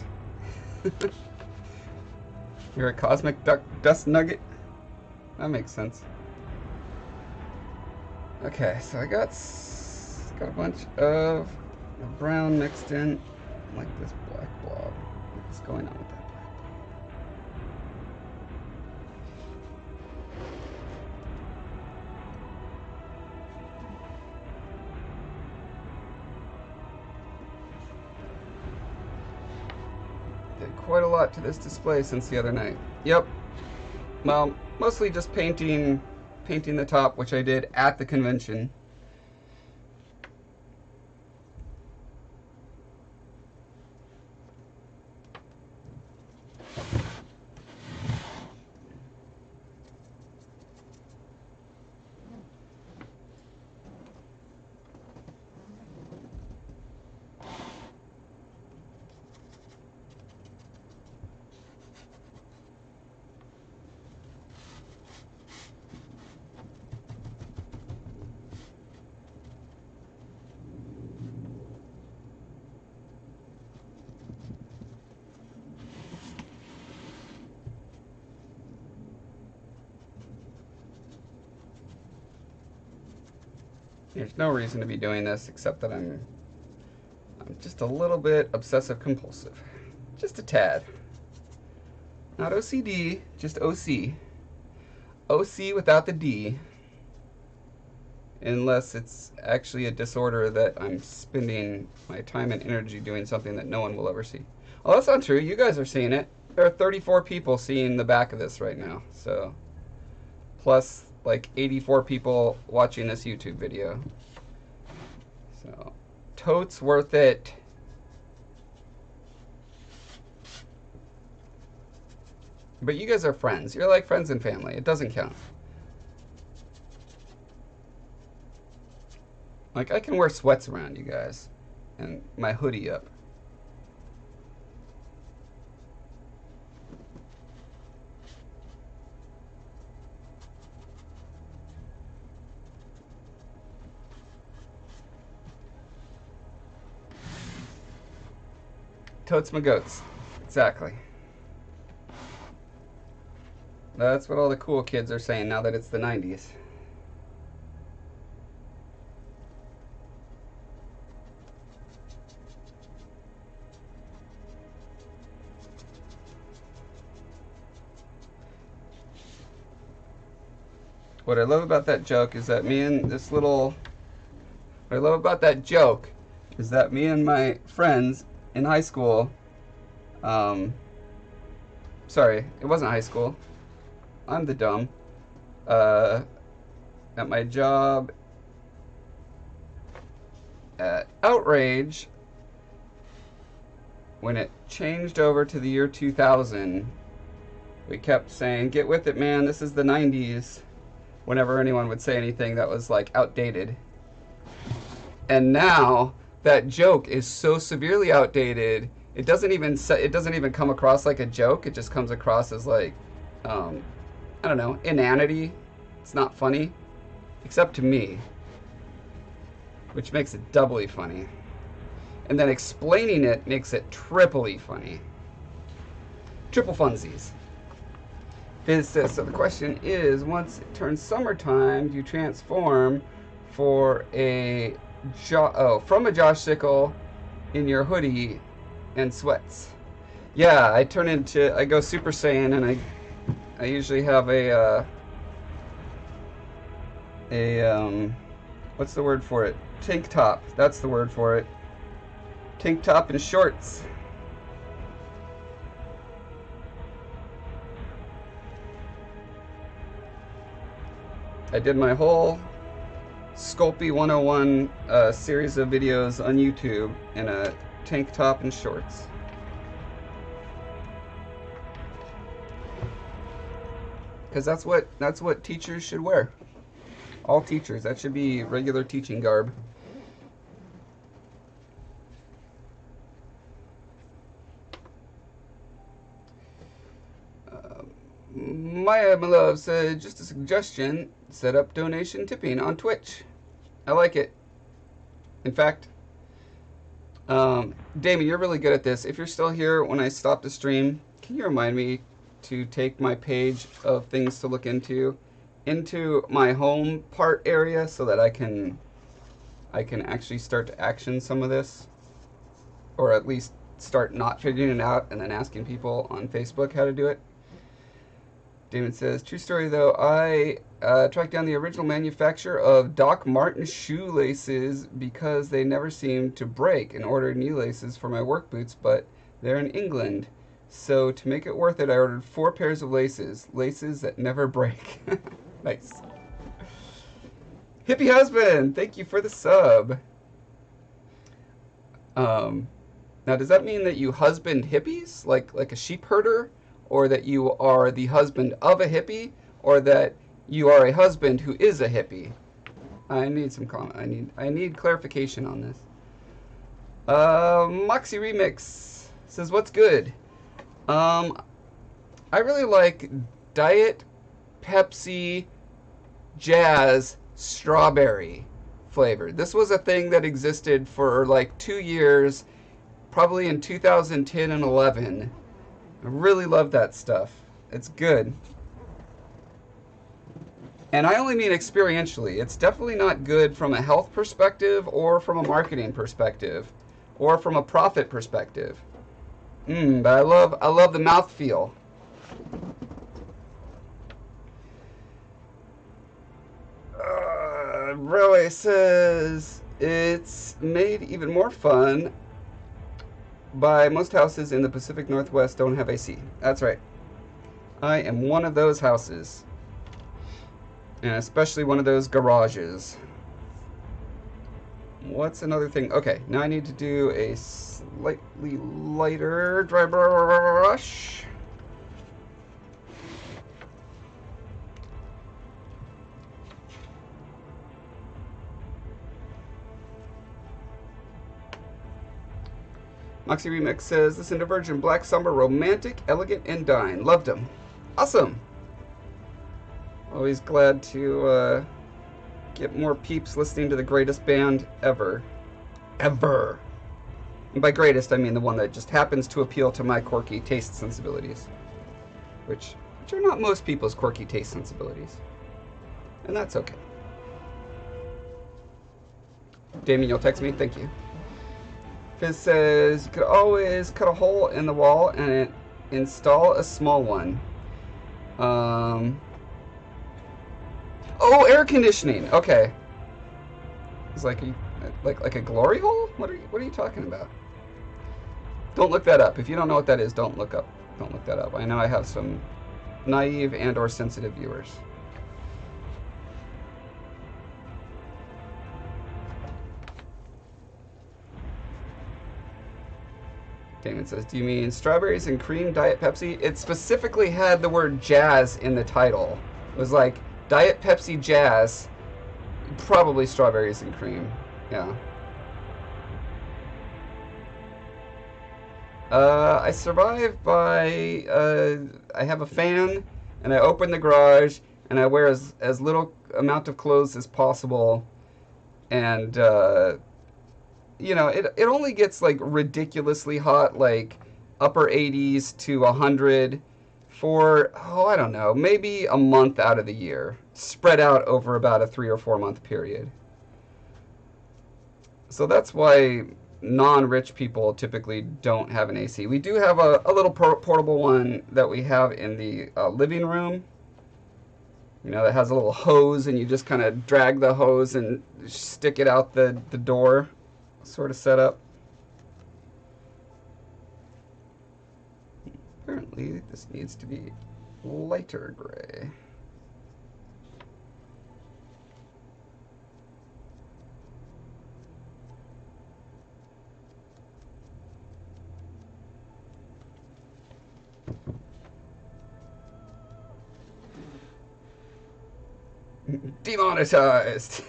You're a cosmic dust nugget? That makes sense. Okay, so I got a bunch of brown mixed in, like this black blob. What's going on with that? Quite a lot to this display since the other night. Yep. Well, mostly just painting the top, which I did at the convention. There's no reason to be doing this except that I'm just a little bit obsessive compulsive. Just a tad. Not OCD, just OC. OC without the D. Unless it's actually a disorder that I'm spending my time and energy doing something that no one will ever see. Oh, that's not true. You guys are seeing it. There are 34 people seeing the back of this right now. So, plus like 84 people watching this YouTube video. So, totes worth it. But you guys are friends. You're like friends and family. It doesn't count. Like, I can wear sweats around you guys and my hoodie up. Totes my goats. Exactly. That's what all the cool kids are saying now that it's the 90s. what I love about that joke is that me and this little... What I love about that joke is that me and my friends in high school... sorry, it wasn't high school. I'm the dumb. At my job at Outrage, when it changed over to the year 2000, we kept saying, "Get with it, man, this is the 90s," whenever anyone would say anything that was like outdated. And now that joke is so severely outdated, it doesn't even come across like a joke. It just comes across as like, I don't know, inanity. It's not funny, except to me, which makes it doubly funny. And then explaining it makes it triply funny. Triple funsies. Fizz says, so the question is, once it turns summertime, do you transform for a from a Josh Sickle in your hoodie and sweats? Yeah, I go Super Saiyan, and I usually have a what's the word for it? Tank top. That's the word for it. Tank top and shorts. I did my whole Sculpey 101 series of videos on YouTube in a tank top and shorts. Because that's what teachers should wear. All teachers. That should be regular teaching garb. Maya, my love, said, just a suggestion, set up donation tipping on Twitch. I like it. In fact, Damien, you're really good at this. If you're still here when I stop the stream, can you remind me to take my page of things to look into my home part area so that I can actually start to action some of this, or at least start not figuring it out and then asking people on Facebook how to do it. Damon says, true story though, I tracked down the original manufacturer of Doc Martens shoelaces because they never seemed to break, and ordered new laces for my work boots, but they're in England. So to make it worth it, I ordered 4 pairs of laces that never break. Nice. Hippie husband, thank you for the sub. Now does that mean that you husband hippies, like a sheep herder? Or that you are the husband of a hippie, or that you are a husband who is a hippie? I need some comment. I need clarification on this. Moxie Remix says, what's good? I really like Diet Pepsi Jazz Strawberry flavored. This was a thing that existed for like 2 years, probably in 2010 and 11. I really love that stuff. It's good. And I only mean experientially. It's definitely not good from a health perspective, or from a marketing perspective, or from a profit perspective. But I love the mouthfeel. Really says, it's made even more fun by most houses in the Pacific Northwest don't have AC. That's right. I am one of those houses. And especially one of those garages. What's another thing? Okay, now I need to do a slightly lighter dry brush. Moxie Remix says, listen to Virgin Black Summer, romantic, elegant, and dine. Loved them. Awesome. Always glad to get more peeps listening to the greatest band ever. Ever. And by greatest, I mean the one that just happens to appeal to my quirky taste sensibilities. Which are not most people's quirky taste sensibilities. And that's okay. Damien, you'll text me? Thank you. Fizz says, you could always cut a hole in the wall and install a small one. Oh, air conditioning. Okay. It's like a glory hole? What are you talking about? Don't look that up. If you don't know what that is, don't look that up. I know I have some naive and or sensitive viewers. Damon says, do you mean strawberries and cream Diet Pepsi? It specifically had the word jazz in the title. It was like Diet Pepsi Jazz, probably strawberries and cream. Yeah. I survive by, I have a fan, and I open the garage, and I wear as little amount of clothes as possible, and, you know, it only gets, like, ridiculously hot, like, upper 80s to 100 for, oh, I don't know, maybe a month out of the year, spread out over about a 3 or 4 month period. So that's why non-rich people typically don't have an AC. We do have a little portable one that we have in the living room. You know, that has a little hose, and you just kind of drag the hose and stick it out the door sort of setup. Apparently, this needs to be lighter gray. Demonetized.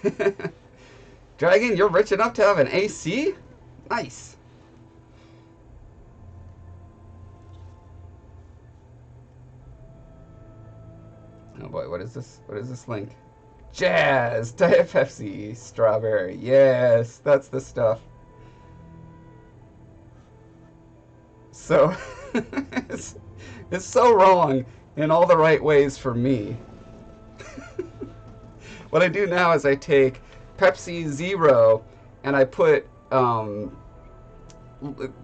Dragon, you're rich enough to have an AC? Nice. Oh boy, what is this? What is this link? Jazz, Diet Pepsi, strawberry. Yes, that's the stuff. So, it's so wrong in all the right ways for me. What I do now is I take Pepsi Zero and I put,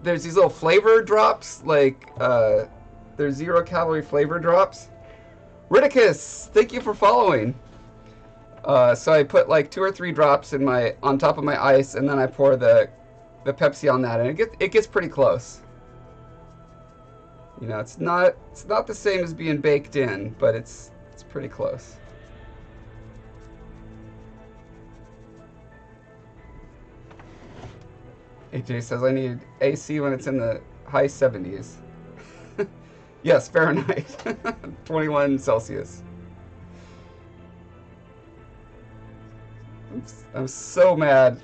there's these little flavor drops, like, there's 0-calorie flavor drops. Ridicus, thank you for following. So I put like 2 or 3 drops in on top of my ice, and then I pour the Pepsi on that, and it gets pretty close. You know, it's not the same as being baked in, but it's pretty close. AJ says I need AC when it's in the high 70s. Yes, Fahrenheit. 21 Celsius. I'm so mad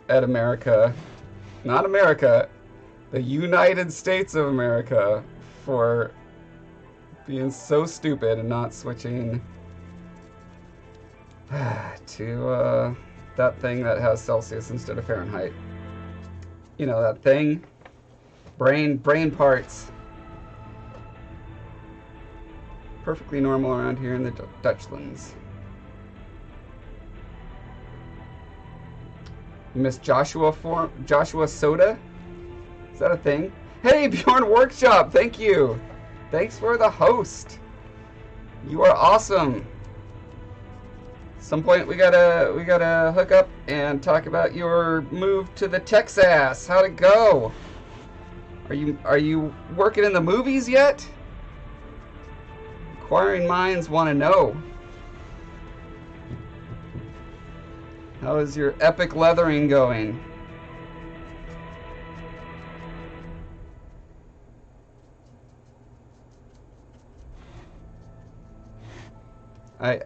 at America. Not America. The United States of America for being so stupid and not switching to that thing that has Celsius instead of Fahrenheit. You know, that thing. Brain parts. Perfectly normal around here in the Dutchlands. You missed Joshua Soda? Is that a thing? Hey, Bjorn Workshop, thank you. Thanks for the host. You are awesome. At some point we gotta hook up and talk about your move to the Texas. How'd it go? Are you working in the movies yet? Inquiring minds want to know. How is your epic leathering going?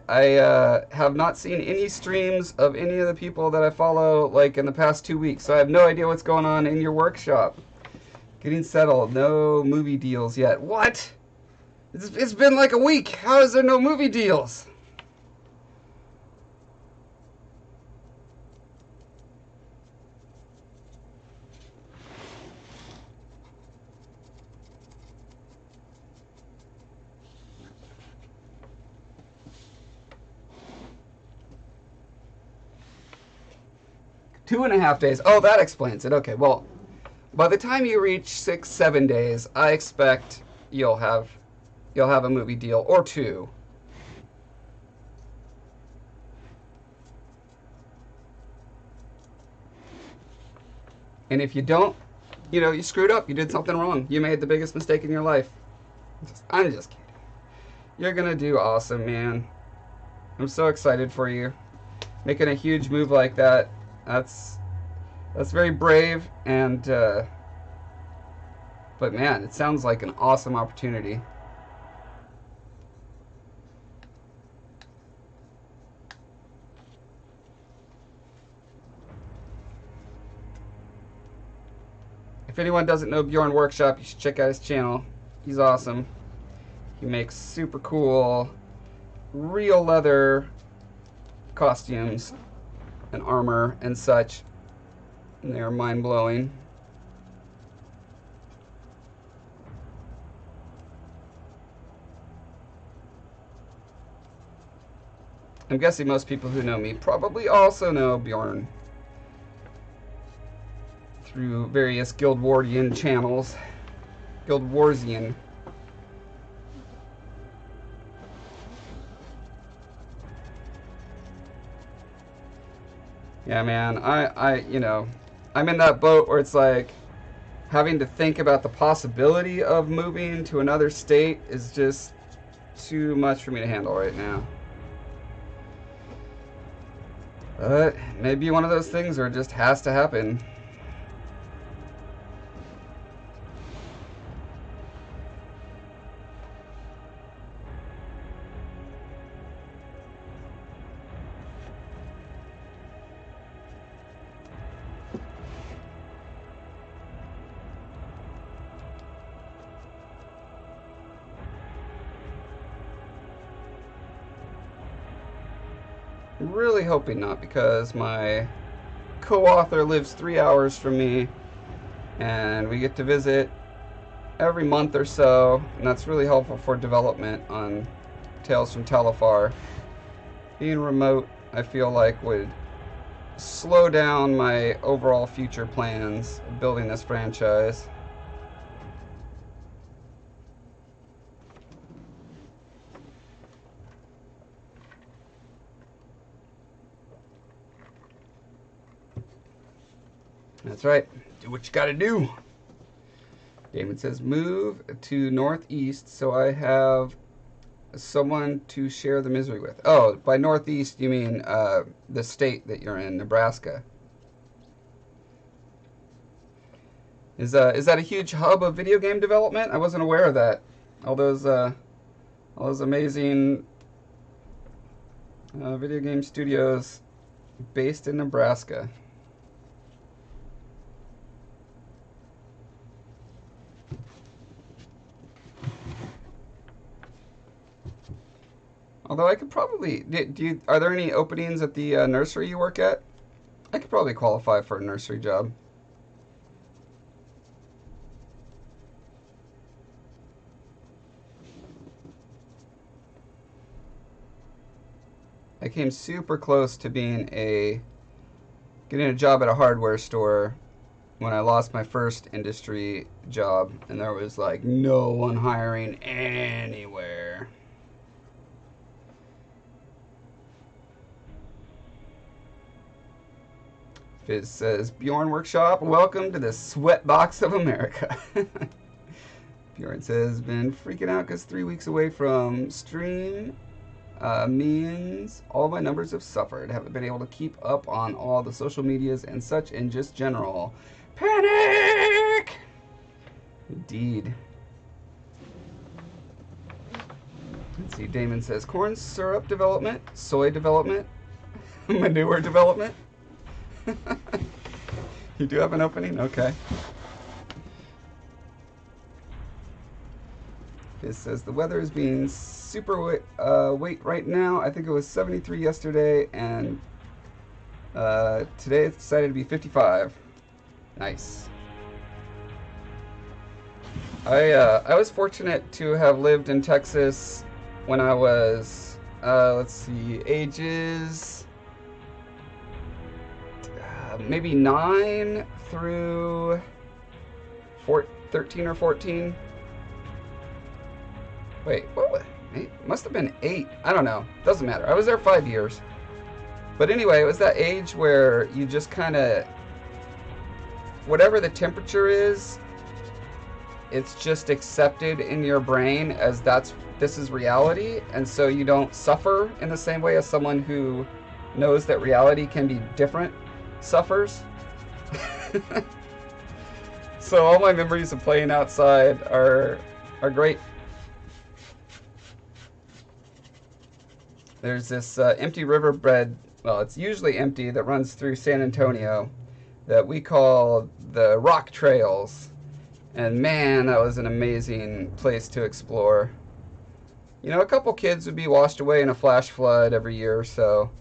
I have not seen any streams of any of the people that I follow like in the past 2 weeks, so I have no idea what's going on in your workshop. Getting settled, no movie deals yet. What? It's been like a week. How is there no movie deals? Two and a half days. Oh, that explains it. Okay, well, by the time you reach 6-7 days, I expect you'll have a movie deal or two. And if you don't, you know, you screwed up. You did something wrong. You made the biggest mistake in your life. I'm just kidding. You're gonna do awesome, man. I'm so excited for you. Making a huge move like that, that's very brave, and but man, it sounds like an awesome opportunity. If anyone doesn't know Bjorn Workshop, you should check out his channel. He's awesome. He makes super cool, real leather costumes and armor and such. And they are mind-blowing. I'm guessing most people who know me probably also know Bjorn through various Guild Wardian channels. Guild Warsian. Yeah, man, you know, I'm in that boat where it's like having to think about the possibility of moving to another state is just too much for me to handle right now. But maybe one of those things where it just has to happen. Really hoping not, because my co-author lives 3 hours from me and we get to visit every month or so, and that's really helpful for development on Tales from Talifar. Being remote, I feel like, would slow down my overall future plans of building this franchise. That's right. Do what you gotta do. Damon says, move to northeast so I have someone to share the misery with. Oh, by northeast you mean the state that you're in, Nebraska. Is that a huge hub of video game development? I wasn't aware of that. All those amazing video game studios based in Nebraska. Although I could probably, are there any openings at the nursery you work at? I could probably qualify for a nursery job. I came super close to getting a job at a hardware store when I lost my first industry job, and there was like no one hiring anywhere. Fizz says, Bjorn Workshop, welcome to the sweatbox of America. Bjorn says, been freaking out because 3 weeks away from stream means all my numbers have suffered. Haven't been able to keep up on all the social medias and such, and just general panic. Indeed. Let's see, Damon says, corn syrup development, soy development, manure development. You do have an opening? Okay. It says the weather is being super wait right now. I think it was 73 yesterday, and today it's decided to be 55. Nice. I was fortunate to have lived in Texas when I was let's see, ages maybe 9 through 13 or 14. Wait, what? It must have been 8. I don't know. Doesn't matter. I was there 5 years. But anyway, it was that age where you just kind of whatever the temperature is, it's just accepted in your brain as this is reality, and so you don't suffer in the same way as someone who knows that reality can be different suffers. So all my memories of playing outside are great. There's this empty riverbed, well, it's usually empty, that runs through San Antonio that we call the Rock Trails. And man, that was an amazing place to explore. You know, a couple kids would be washed away in a flash flood every year or so,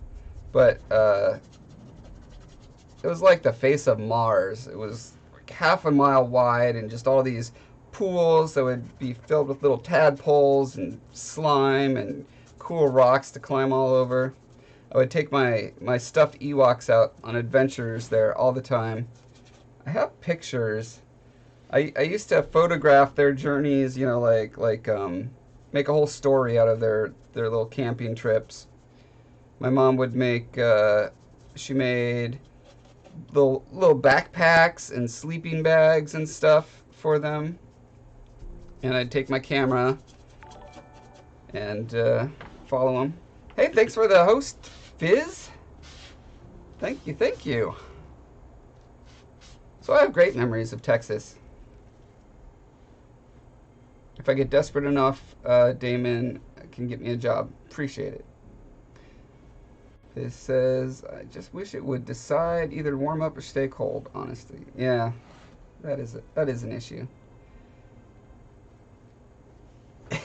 but it was like the face of Mars. It was like half a mile wide and just all these pools that would be filled with little tadpoles and slime and cool rocks to climb all over. I would take my stuffed Ewoks out on adventures there all the time. I have pictures. I used to photograph their journeys, you know, like make a whole story out of their little camping trips. My mom would make, she made little backpacks and sleeping bags and stuff for them. And I'd take my camera and follow them. Hey, thanks for the host, Fizz. Thank you, thank you. So I have great memories of Texas. If I get desperate enough, Damon can get me a job. Appreciate it. This says, I just wish it would decide either to warm up or stay cold, honestly. Yeah, that is an issue. Hey,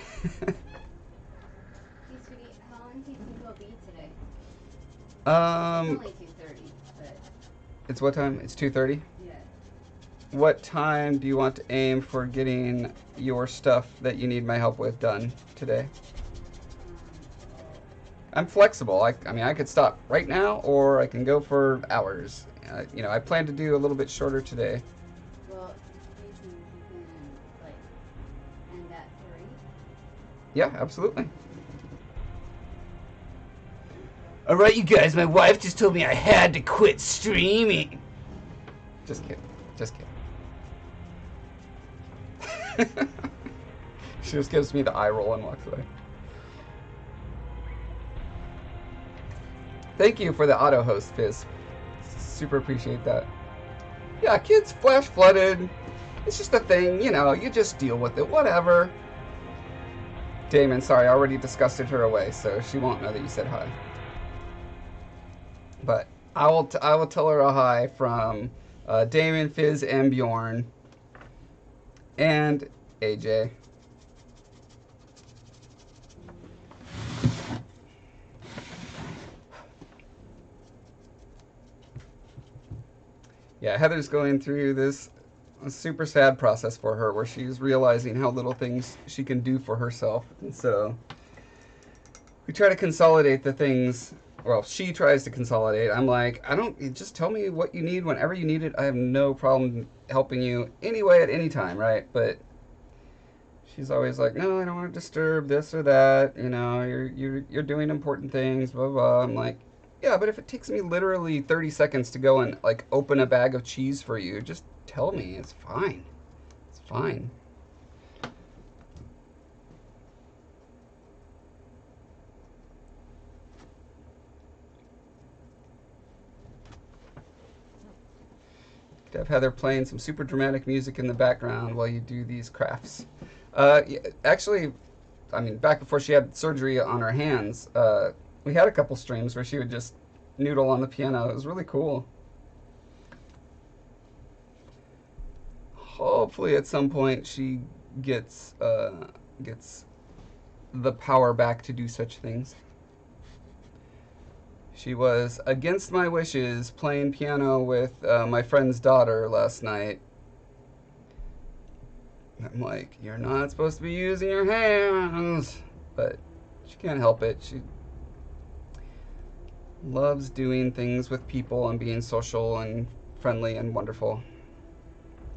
sweetie, how long do you think it'll be today? It's only 2:30, but... It's what time? It's 2:30? Yeah. What time do you want to aim for getting your stuff that you need my help with done today? I'm flexible. I mean, I could stop right now, or I can go for hours. You know, I plan to do a little bit shorter today. Well, do you think you can, like, end at 3? Yeah, absolutely. Alright, you guys, my wife just told me I had to quit streaming. Just kidding. Just kidding. She just gives me the eye roll and walks away. Thank you for the auto host, Fizz. Super appreciate that. Yeah, kids flash flooded. It's just a thing, you know, you just deal with it, whatever. Damon, sorry, I already disgusted her away, so she won't know that you said hi. But I will tell her a hi from Damon, Fizz, and Bjorn, and AJ. Yeah, Heather's going through this super sad process for her where she's realizing how little things she can do for herself. And so we try to consolidate the things. Well, she tries to consolidate. I'm like, just tell me what you need whenever you need it. I have no problem helping you anyway at any time, right? But she's always like, no, I don't want to disturb this or that. You know, you're doing important things, blah, blah. I'm like, yeah, but if it takes me literally 30 seconds to go and, like, open a bag of cheese for you, just tell me. It's fine. It's fine. Could have Heather playing some super dramatic music in the background while you do these crafts. Yeah, actually, I mean, back before she had surgery on her hands, we had a couple streams where she would just noodle on the piano. It was really cool. Hopefully at some point she gets the power back to do such things. She was, against my wishes, playing piano with my friend's daughter last night. I'm like, you're not supposed to be using your hands. But she can't help it. She loves doing things with people and being social and friendly and wonderful.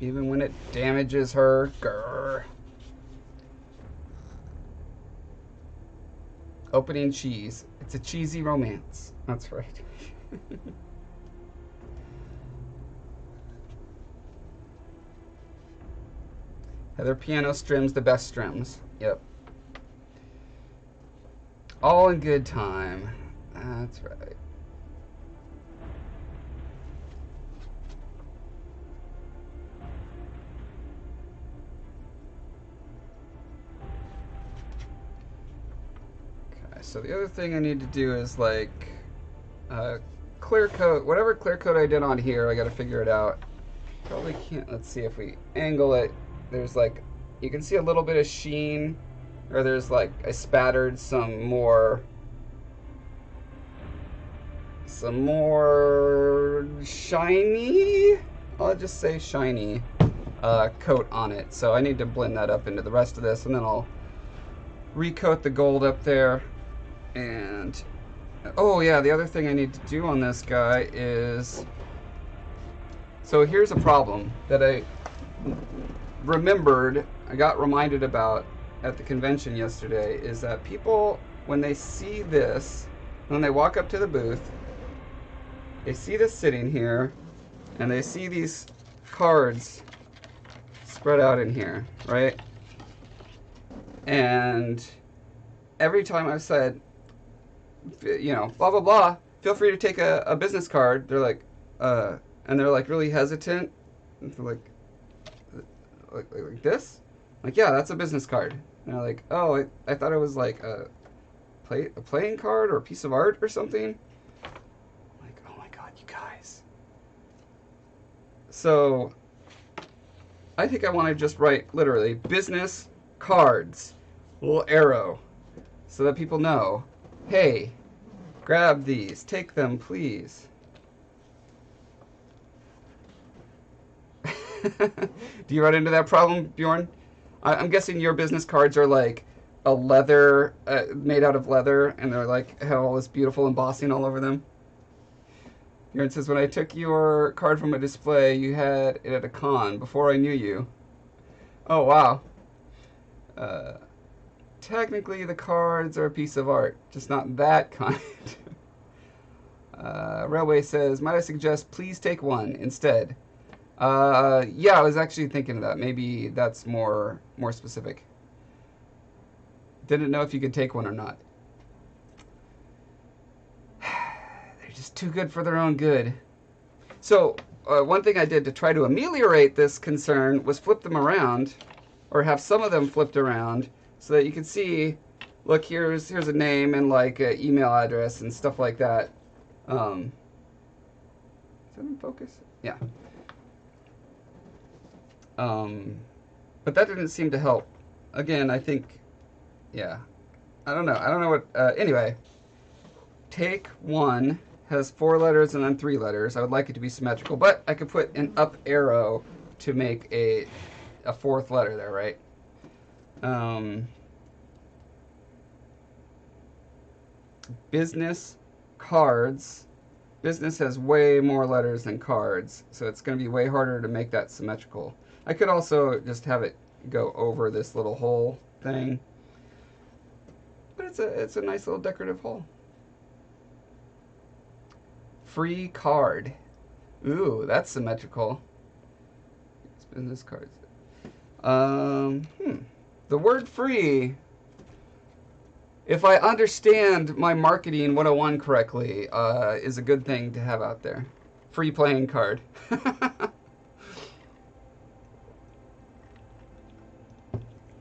Even when it damages her. Grr. Opening cheese. It's a cheesy romance. That's right. Heather piano strims, the best strims. Yep. All in good time. That's right. Okay, so the other thing I need to do is like clear coat, whatever clear coat I did on here, I gotta figure it out. Probably can't, let's see if we angle it. There's like, you can see a little bit of sheen, or there's like, I spattered some more shiny, I'll just say shiny coat on it. So I need to blend that up into the rest of this, and then I'll recoat the gold up there. And oh yeah, the other thing I need to do on this guy is, so here's a problem that I remembered, I got reminded about at the convention yesterday, is that people, when they see this, when they walk up to the booth, they see this sitting here, and they see these cards spread out in here, right? And every time I've said, you know, blah, blah, blah, feel free to take a business card, they're like, and they're like really hesitant, and they're like this? Like, yeah, that's a business card. And they're like, oh, I thought it was like a playing card or a piece of art or something. I'm like, oh my god, you guys. So I think I want to just write literally business cards, little arrow, so that people know, hey, grab these, take them, please. Do you run into that problem, Bjorn? I'm guessing your business cards are like a leather, made out of leather, and they're like, have all this beautiful embossing all over them. Bjorn says, when I took your card from a display, you had it at a con before I knew you. Oh, wow. Technically, the cards are a piece of art, just not that kind. Railway says, might I suggest please take one instead? Yeah, I was actually thinking of that. Maybe that's more specific. Didn't know if you could take one or not. They're just too good for their own good. So, one thing I did to try to ameliorate this concern was flip them around, or have some of them flipped around, so that you can see, look, here's a name and like an email address and stuff like that. Is that in focus? Yeah. But that didn't seem to help. Again, I think, yeah, I don't know what, anyway, take one has 4 letters and then 3 letters. I would like it to be symmetrical, but I could put an up arrow to make a 4th letter there, right? Business cards. Business has way more letters than cards, so it's going to be way harder to make that symmetrical. I could also just have it go over this little hole thing, but it's a nice little decorative hole. Free card. Ooh, that's symmetrical. Business cards. The word free, if I understand my marketing 101 correctly, is a good thing to have out there. Free playing card.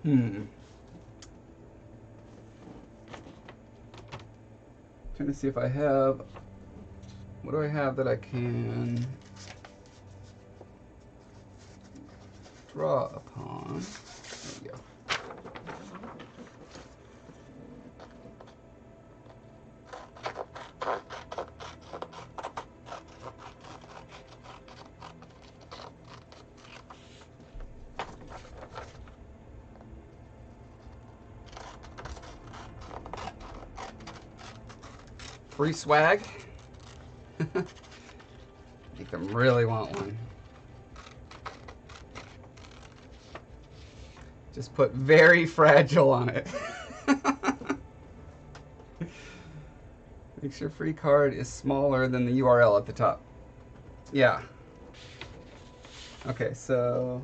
Trying to see if I have, what do I have that I can draw upon? There we go. Free swag. Make them really want one. Just put very fragile on it. Make sure free card is smaller than the URL at the top. Yeah. Okay, so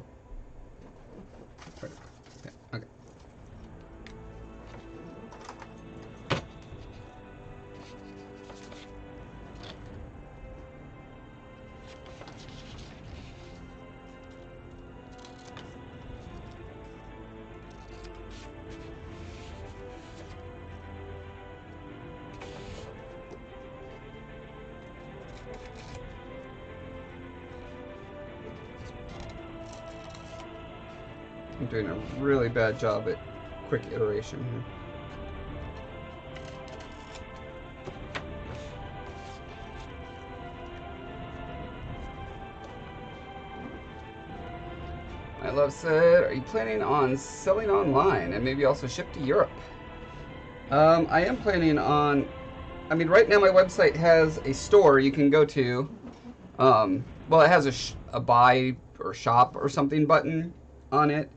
I'm doing a really bad job at quick iteration here. I love said, are you planning on selling online and maybe also ship to Europe? I am planning on, I mean, right now my website has a store you can go to. Well, it has a buy or shop or something button on it.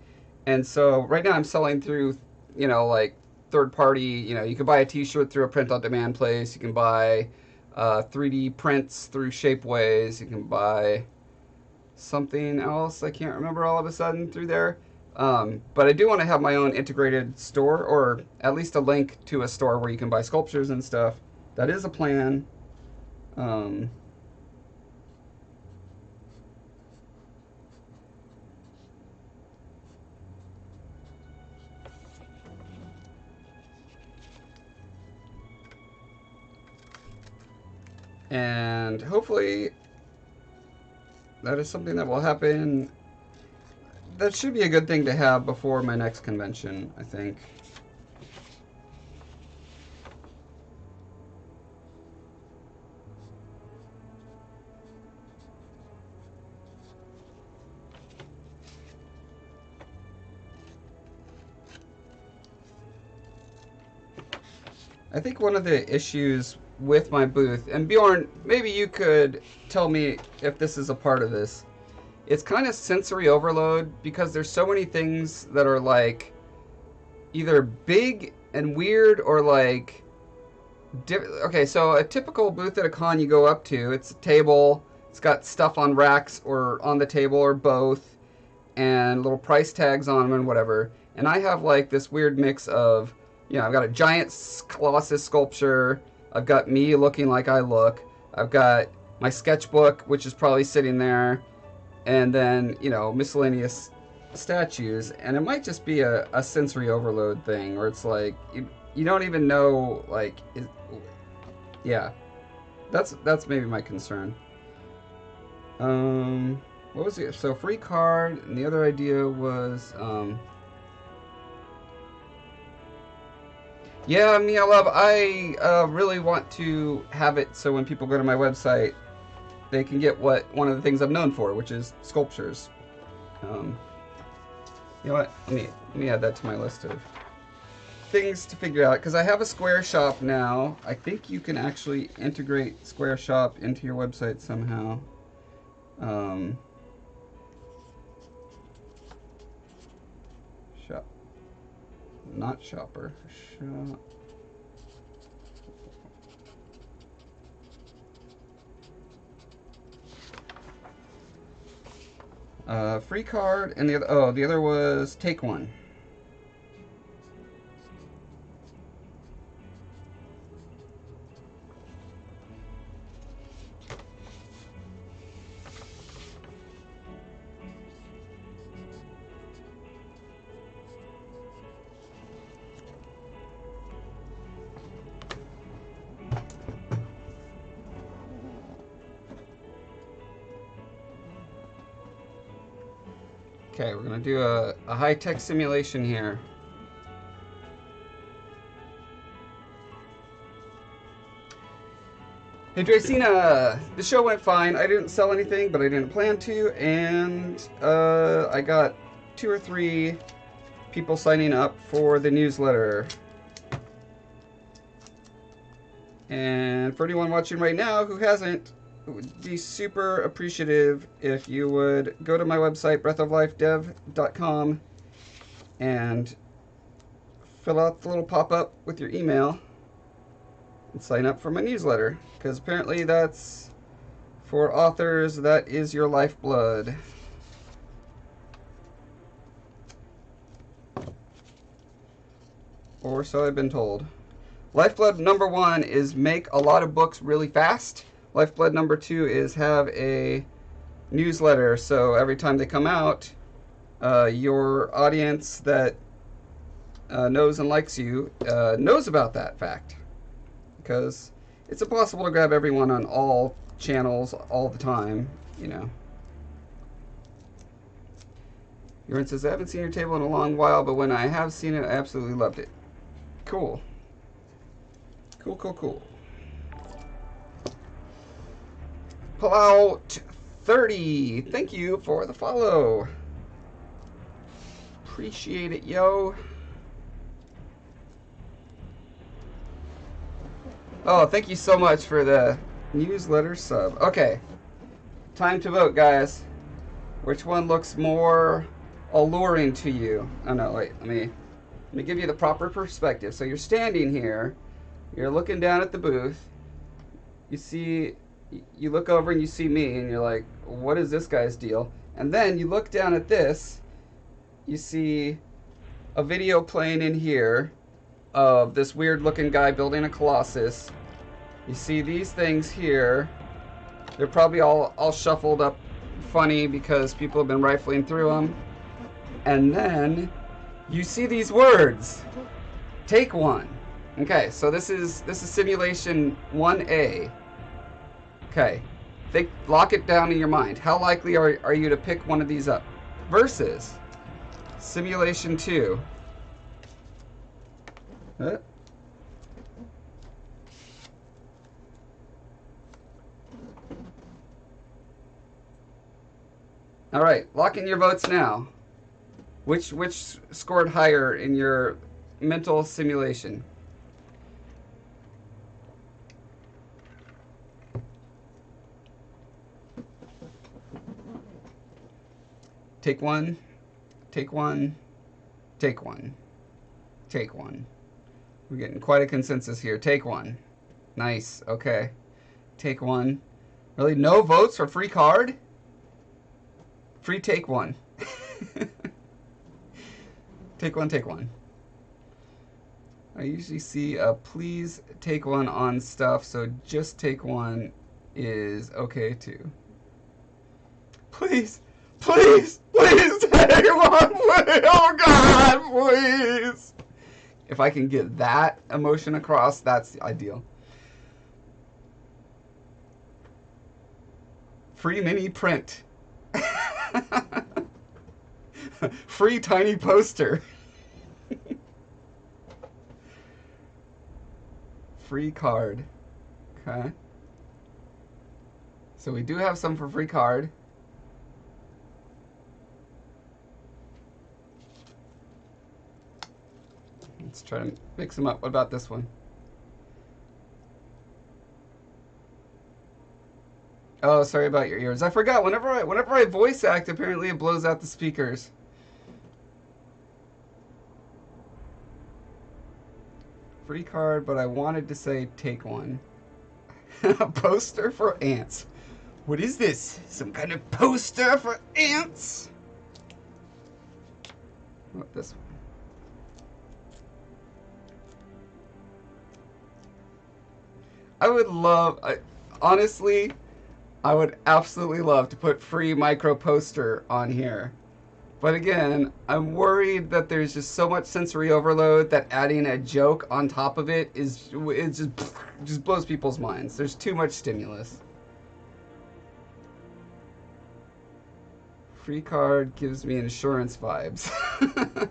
And so right now I'm selling through, you know, like third party, you know, you can buy a t-shirt through a print on demand place. You can buy 3D prints through Shapeways. You can buy something else I can't remember all of a sudden through there. But I do want to have my own integrated store, or at least a link to a store where you can buy sculptures and stuff. That is a plan. And hopefully that is something that will happen. That should be a good thing to have before my next convention, I think. I think one of the issues with my booth, and Bjorn, maybe you could tell me if this is a part of this. It's kind of sensory overload because there's so many things that are like either big and weird or like okay, so a typical booth at a con you go up to, it's a table, it's got stuff on racks or on the table or both, and little price tags on them and whatever. And I have like this weird mix of, you know, I've got a giant Colossus sculpture, I've got me looking like I look, I've got my sketchbook, which is probably sitting there, and then, you know, miscellaneous statues. And it might just be a sensory overload thing, where it's like, you don't even know, like, yeah. That's maybe my concern. What was it? So free card, and the other idea was, yeah, Mia Love, I really want to have it so when people go to my website, they can get one of the things I'm known for, which is sculptures. You know what? Let me add that to my list of things to figure out, because I have a Square Shop now. I think you can actually integrate Square Shop into your website somehow. Shop. Not shopper. Shop. Free card, and the other was take one. Okay, we're gonna do a high-tech simulation here. Hey Dracena, the show went fine. I didn't sell anything, but I didn't plan to, and I got 2 or 3 people signing up for the newsletter. And for anyone watching right now who hasn't, it would be super appreciative if you would go to my website, breathoflifedev.com, and fill out the little pop-up with your email and sign up for my newsletter, because apparently that's, for authors, that is your lifeblood. Or so I've been told. Lifeblood number 1 is make a lot of books really fast. Lifeblood number 2 is have a newsletter, so every time they come out, your audience that knows and likes you knows about that fact. Because it's impossible to grab everyone on all channels all the time, you know. Euron says, I haven't seen your table in a long while, but when I have seen it, I absolutely loved it. Cool. Cool, cool, cool. Pull out 30. Thank you for the follow. Appreciate it, yo. Oh, thank you so much for the newsletter sub. Okay. Time to vote, guys. Which one looks more alluring to you? Oh no, wait, let me give you the proper perspective. So you're standing here, you're looking down at the booth, you look over and you see me and you're like, what is this guy's deal? And then you look down at this, you see a video playing in here of this weird looking guy building a colossus. You see these things here, they're probably all shuffled up funny because people have been rifling through them. And then you see these words. Take one. Okay, so this is simulation 1A. Okay. Lock it down in your mind. How likely are you to pick one of these up? Versus simulation 2. All right, lock in your votes now. Which scored higher in your mental simulation? Take one. Take one. Take one. Take one. We're getting quite a consensus here. Take one. Nice. Okay. Take one. Really? No votes for free card? Free take one. Take one, take one. I usually see a please take one on stuff, so just take one is okay too. Please, please, please take one, please. Oh God, please. If I can get that emotion across, that's ideal. Free mini print. Free tiny poster. Free card. Okay. So we do have some for free card. Let's try to mix them up. What about this one? Oh, sorry about your ears. I forgot. Whenever I voice act, apparently it blows out the speakers. Free card, but I wanted to say take one. A poster for ants. What is this? Some kind of poster for ants? What, this one? I would love, honestly, I would absolutely love to put free micro poster on here. But again, I'm worried that there's just so much sensory overload that adding a joke on top of it just blows people's minds. There's too much stimulus. Free card gives me insurance vibes. How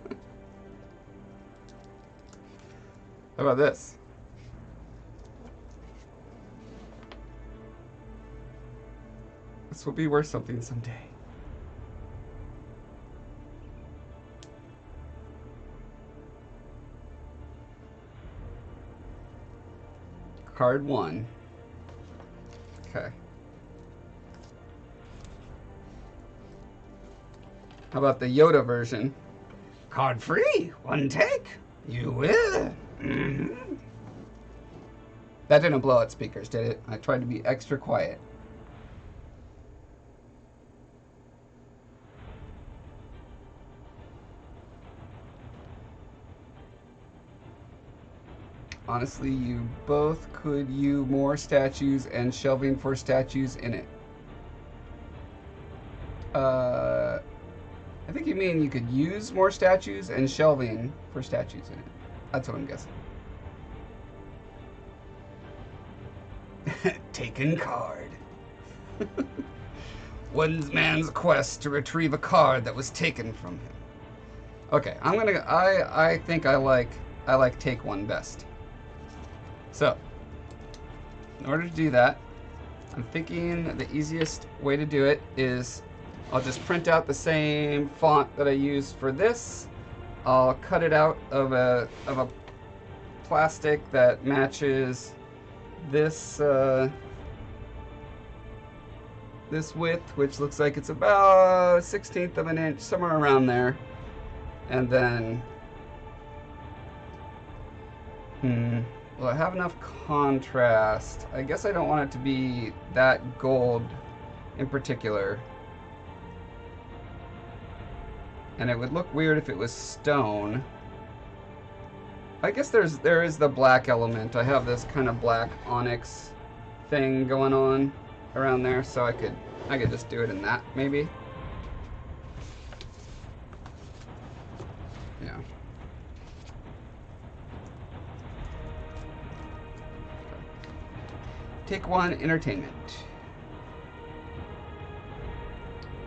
about this? This will be worth something someday. Card 1. Okay. How about the Yoda version? Card free, one take. You will. Mm-hmm. That didn't blow out speakers, did it? I tried to be extra quiet. Honestly, you both could use more statues and shelving for statues in it. I think you mean you could use more statues and shelving for statues in it. That's what I'm guessing. Taken card. One man's quest to retrieve a card that was taken from him. Okay, I think I like take one best. So, in order to do that, I'm thinking the easiest way to do it is I'll just print out the same font that I used for this. I'll cut it out of a plastic that matches this this width, which looks like it's about 1/16 of an inch, somewhere around there. And then, will I have enough contrast? I guess I don't want it to be that gold in particular. And it would look weird if it was stone. I guess there is the black element. I have this kind of black onyx thing going on around there, so I could just do it in that maybe. Yeah. Take one, entertainment.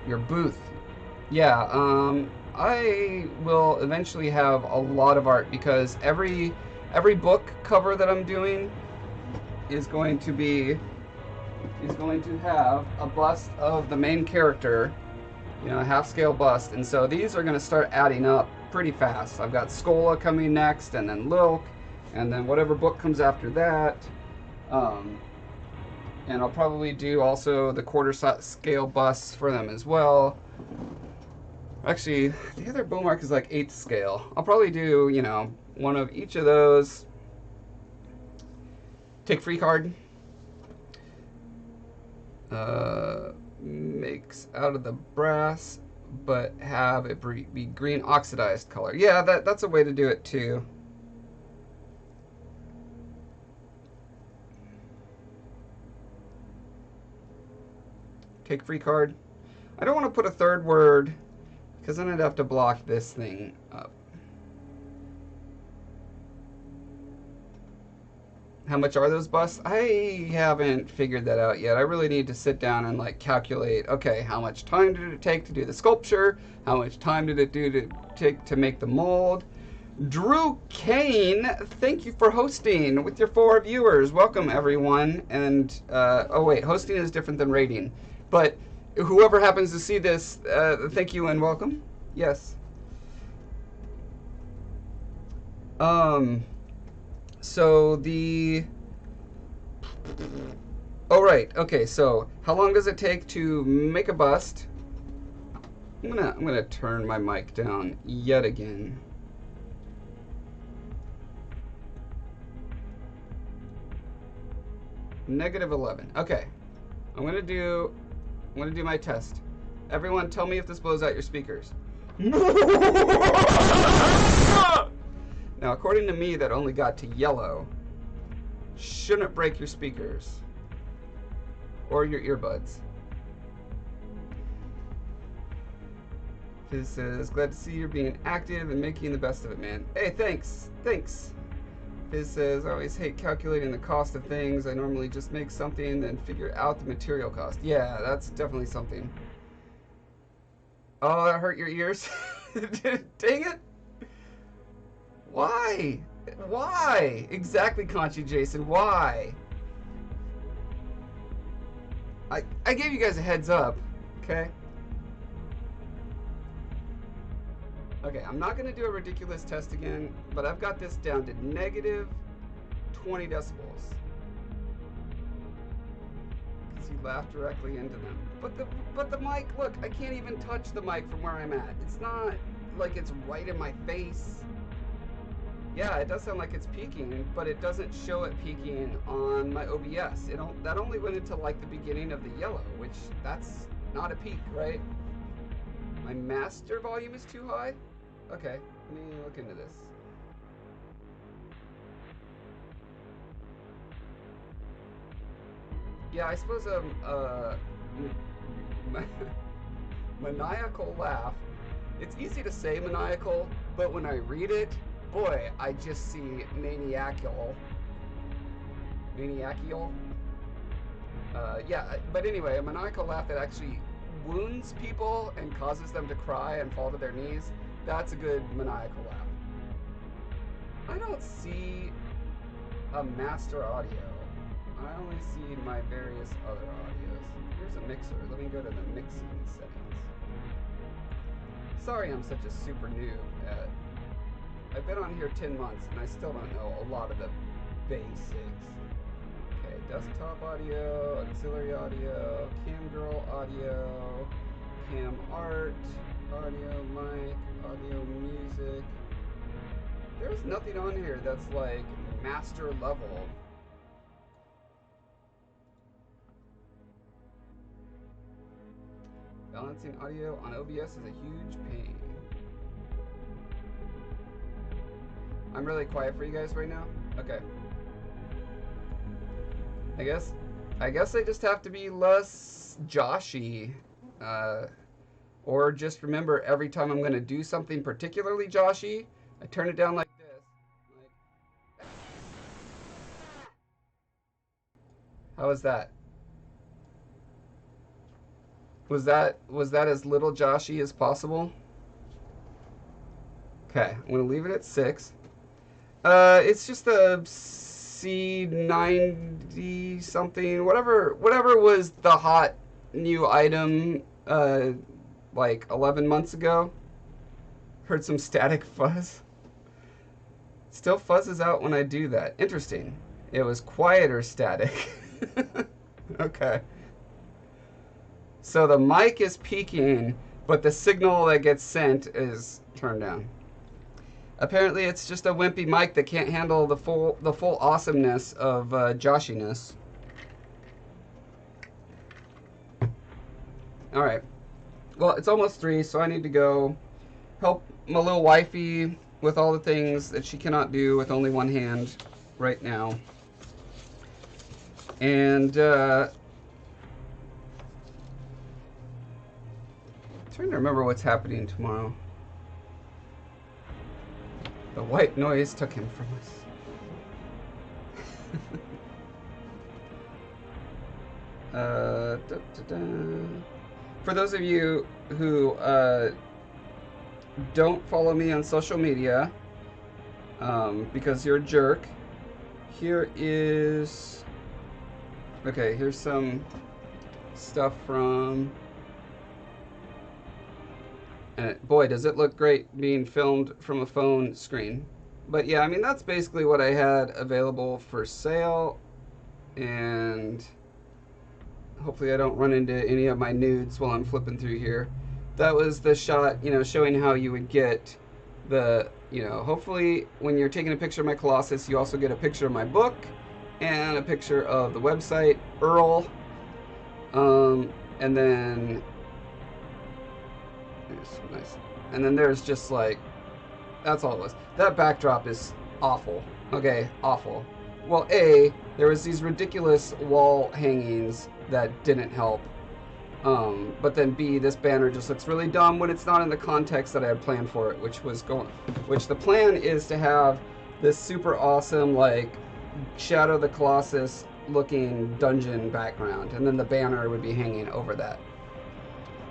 Your booth. Yeah, I will eventually have a lot of art because every book cover that I'm doing is going to have a bust of the main character, you know, a half-scale bust, and so these are going to start adding up pretty fast. I've got Skola coming next, and then Lilk, and then whatever book comes after that. And I'll probably do also the quarter-scale busts for them as well. Actually, the other Beaumark is like 8th scale. I'll probably do, you know, one of each of those. Take free card. Makes out of the brass, but have it be green oxidized color. Yeah, that's a way to do it too. Take free card. I don't want to put a third word because then I'd have to block this thing up. How much are those busts? I haven't figured that out yet. I really need to sit down and like calculate, okay, how much time did it take to do the sculpture? How much time did it take to make the mold? Drew Kane, thank you for hosting with your 4 viewers. Welcome everyone. And, oh wait, hosting is different than rating. But whoever happens to see this, thank you and welcome. Yes. So the... Oh, right. Okay, so how long does it take to make a bust? I'm gonna turn my mic down yet again. -11. Okay. I'm gonna do my test. Everyone tell me if this blows out your speakers. Now, according to me, that only got to yellow. Shouldn't break your speakers. Or your earbuds. Fizz says, glad to see you're being active and making the best of it, man. Hey, thanks. Thanks. Fizz says, I always hate calculating the cost of things. I normally just make something, then figure out the material cost. Yeah, that's definitely something. Oh, that hurt your ears? Dang it. Why? Why? Exactly, Conchi Jason. Why? I gave you guys a heads up, okay? Okay, I'm not going to do a ridiculous test again, but I've got this down to -20 decibels. Because you laughed directly into them. But the mic, look, I can't even touch the mic from where I'm at. It's not like it's right in my face. Yeah, it does sound like it's peaking, but it doesn't show it peaking on my OBS. That only went into like the beginning of the yellow, which that's not a peak, right? My master volume is too high? Okay, let me look into this. Yeah, I suppose maniacal laugh. It's easy to say maniacal, but when I read it, boy, I just see maniacal. Maniacal? Yeah, but anyway, a maniacal laugh that actually wounds people and causes them to cry and fall to their knees, that's a good maniacal laugh. I don't see a master audio. I only see my various other audios. Here's a mixer. Let me go to the mixing settings. Sorry I'm such a super noob at... I've been on here 10 months and I still don't know a lot of the basics. Okay, desktop audio, auxiliary audio, cam girl audio, cam art, audio mic, audio music. There's nothing on here that's like master level. Balancing audio on OBS is a huge pain. I'm really quiet for you guys right now? Okay. I guess I just have to be less Joshy. Or just remember every time I'm going to do something particularly Joshy, I turn it down like this. Like, how was that? Was that as little Joshy as possible? Okay, I'm going to leave it at 6. It's just a C90 something, whatever was the hot new item, like 11 months ago. Heard some static fuzz. Still fuzzes out when I do that. Interesting. It was quieter static. Okay. So the mic is peaking, but the signal that gets sent is turned down. Apparently, it's just a wimpy mic that can't handle the full awesomeness of Joshiness. All right. Well, it's almost 3, so I need to go help my little wifey with all the things that she cannot do with only one hand right now. And trying to remember what's happening tomorrow. The white noise took him from us. For those of you who don't follow me on social media, because you're a jerk, here is... Okay, here's some stuff from... And boy, does it look great being filmed from a phone screen. But yeah, I mean, that's basically what I had available for sale. And hopefully I don't run into any of my nudes while I'm flipping through here. That was the shot, you know, showing how you would get the, you know, hopefully when you're taking a picture of my Colossus, you also get a picture of my book and a picture of the website, Earl. And then... Nice. And then there's just like, that's all it was. That backdrop is awful. Okay, awful. Well, A, there was these ridiculous wall hangings that didn't help. But then B, this banner just looks really dumb when it's not in the context that I had planned for it, which the plan is to have this super awesome, like, Shadow of the Colossus looking dungeon background, and then the banner would be hanging over that.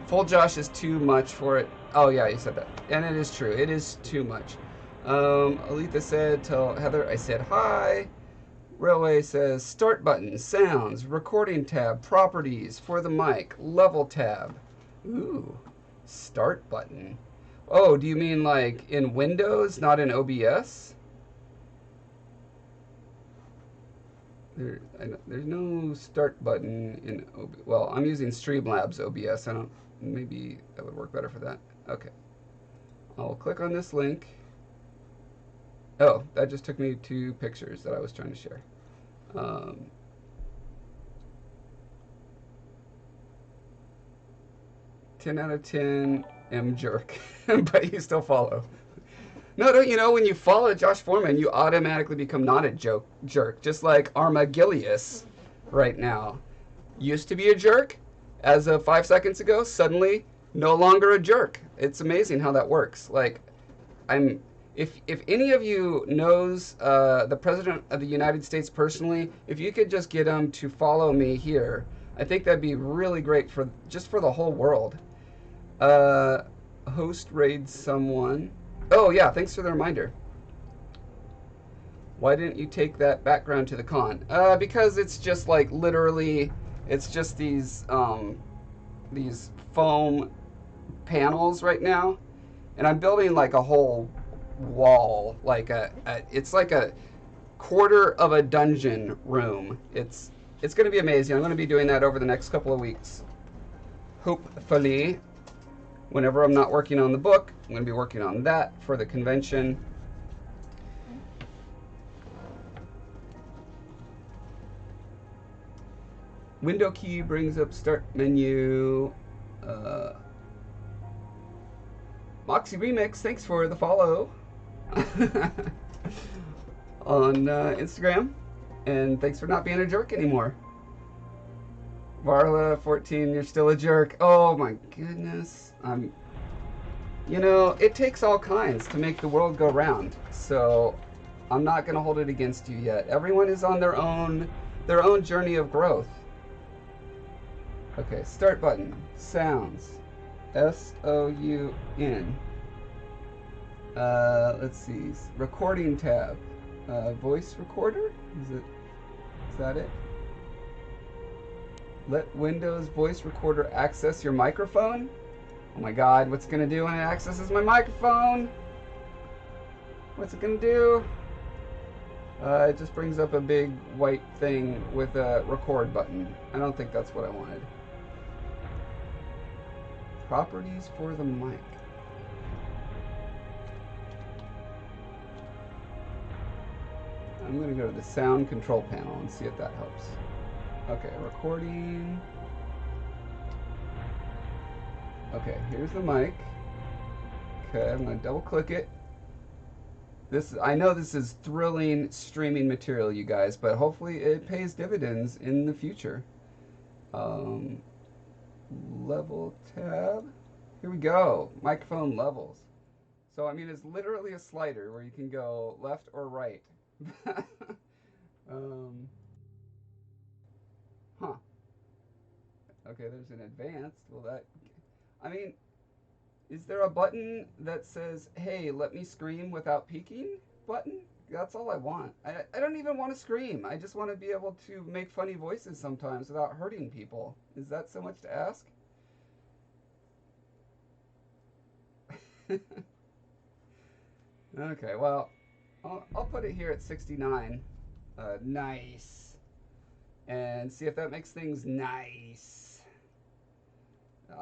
Full Josh is too much for it. Oh yeah, you said that. And it is true. It is too much. Aletha said, tell Heather I said hi. Railway says, start button, sounds, recording tab, properties, for the mic, level tab. Ooh, start button. Oh, do you mean like in Windows, not in OBS? There's no start button in OBS. Well, I'm using Streamlabs OBS. Maybe that would work better for that. Okay. I'll click on this link. Oh, that just took me to pictures that I was trying to share. 10 out of 10 am jerk, but you still follow. No, don't you know when you follow Josh Foreman, you automatically become not a jerk, just like Armagilius right now. Used to be a jerk, as of 5 seconds ago, suddenly no longer a jerk. It's amazing how that works. Like, if any of you knows the President of the United States personally, if you could just get him to follow me here, I think that'd be really great for just for the whole world. Uh, Host raids someone. Oh yeah, thanks for the reminder. Why didn't you take that background to the con? Because it's just like literally, it's just these foam panels right now, and I'm building like a whole wall, like it's like a quarter of a dungeon room. It's going to be amazing. I'm going to be doing that over the next couple of weeks. Hopefully, whenever I'm not working on the book, I'm going to be working on that for the convention. Window key brings up start menu. Moxie Remix, thanks for the follow on Instagram. And thanks for not being a jerk anymore. Varla 14, you're still a jerk. Oh my goodness. You know, it takes all kinds to make the world go round. So I'm not going to hold it against you yet. Everyone is on their own journey of growth. Okay, start button. Sounds. S-O-U-N. Let's see. Recording tab. Voice recorder? Is that it? Let Windows voice recorder access your microphone? Oh my god, what's it gonna do when it accesses my microphone? What's it gonna do? It just brings up a big white thing with a record button. I don't think that's what I wanted. Properties for the mic. I'm going to go to the sound control panel and see if that helps. Okay, recording. Okay, here's the mic. Okay, I'm going to double click it. I know this is thrilling streaming material, you guys, but hopefully it pays dividends in the future. Level tab. Here we go. Microphone levels. So, I mean, it's literally a slider where you can go left or right. Huh. Okay, there's an advanced. I mean, is there a button that says, hey, let me scream without peeking button? That's all I want. I don't even want to scream. I just want to be able to make funny voices sometimes without hurting people. Is that so much to ask? Okay, well, I'll put it here at 69. Nice. And see if that makes things nice.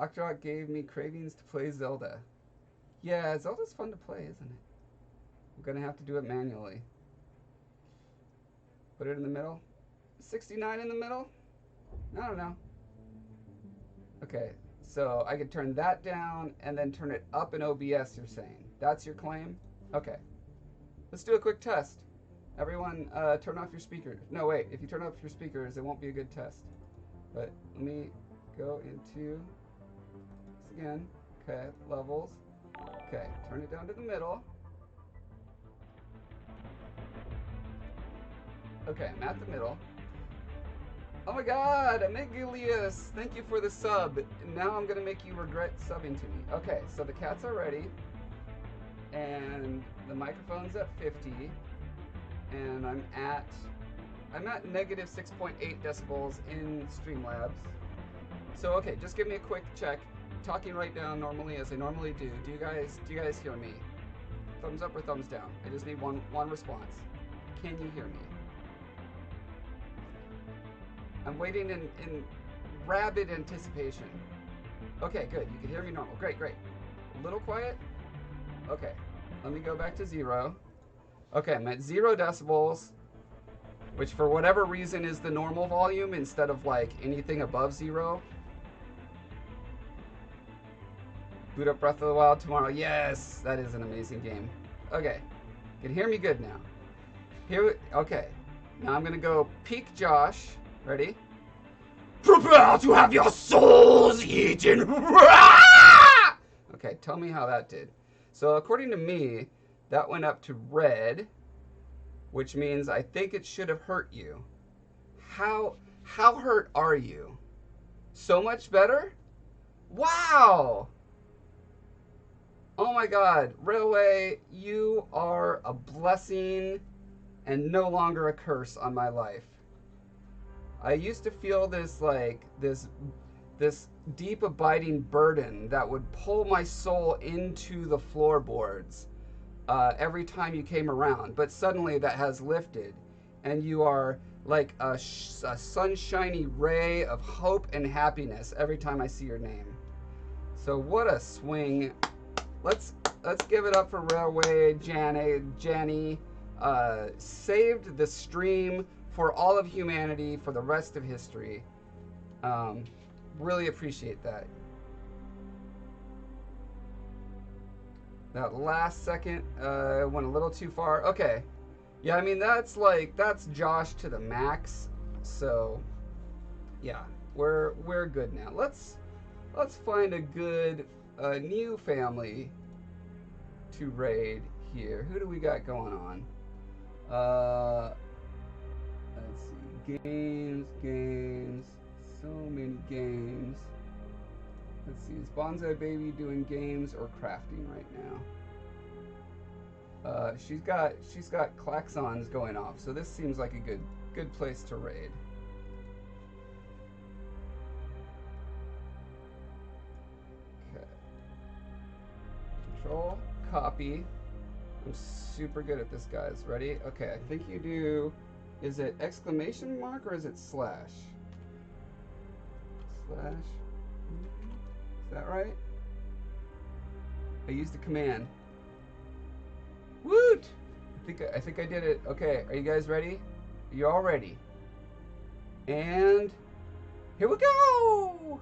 Octorok gave me cravings to play Zelda. Yeah, Zelda's fun to play, isn't it? I'm gonna have to do it manually. Put it in the middle. 69 in the middle? I don't know. Okay, so I could turn that down and then turn it up in OBS, you're saying. That's your claim? Okay. Let's do a quick test. Everyone, turn off your speakers. No, wait. If you turn off your speakers, it won't be a good test. But let me go into this again. Okay, levels. Okay, turn it down to the middle. Okay, I'm at the middle. Oh my god, Amigilius! Thank you for the sub. Now I'm gonna make you regret subbing to me. Okay, so the cats are ready. And the microphone's at 50. And I'm at negative 6.8 decibels in Streamlabs. So okay, just give me a quick check. Talking right now normally as I normally do. Do you guys hear me? Thumbs up or thumbs down? I just need one response. Can you hear me? I'm waiting in rabid anticipation. Okay, good. You can hear me normal. Great, great. A little quiet? Okay. Let me go back to 0. Okay, I'm at 0 decibels, which for whatever reason is the normal volume instead of like anything above 0. Boot up Breath of the Wild tomorrow. Yes, that is an amazing game. Okay, you can hear me good now. Okay, now I'm gonna go peak Josh. Ready? Prepare to have your souls eaten. Okay, tell me how that did. So according to me, that went up to red, which means I think it should have hurt you. How hurt are you? So much better? Wow! Oh my god, Railway, you are a blessing and no longer a curse on my life. I used to feel this like this deep abiding burden that would pull my soul into the floorboards every time you came around, but suddenly that has lifted, and you are like a sunshiny ray of hope and happiness every time I see your name. So what a swing! Let's give it up for Railway Janny. Saved the stream for all of humanity for the rest of history. Really appreciate that. That last second went a little too far. Okay. Yeah, I mean that's Josh to the max. So yeah, we're good now. Let's find a good new family to raid here. Who do we got going on? Let's see. Games. So many games. Let's see. Is Bonsai Baby doing games or crafting right now? She's got klaxons going off, so this seems like a good place to raid. Okay. Control, copy. I'm super good at this, guys. Ready? Okay, I think you do. Is it exclamation mark or is it slash? Slash. Is that right? I used the command. Woot! I think I did it. Okay, are you guys ready? Are you all ready? And here we go!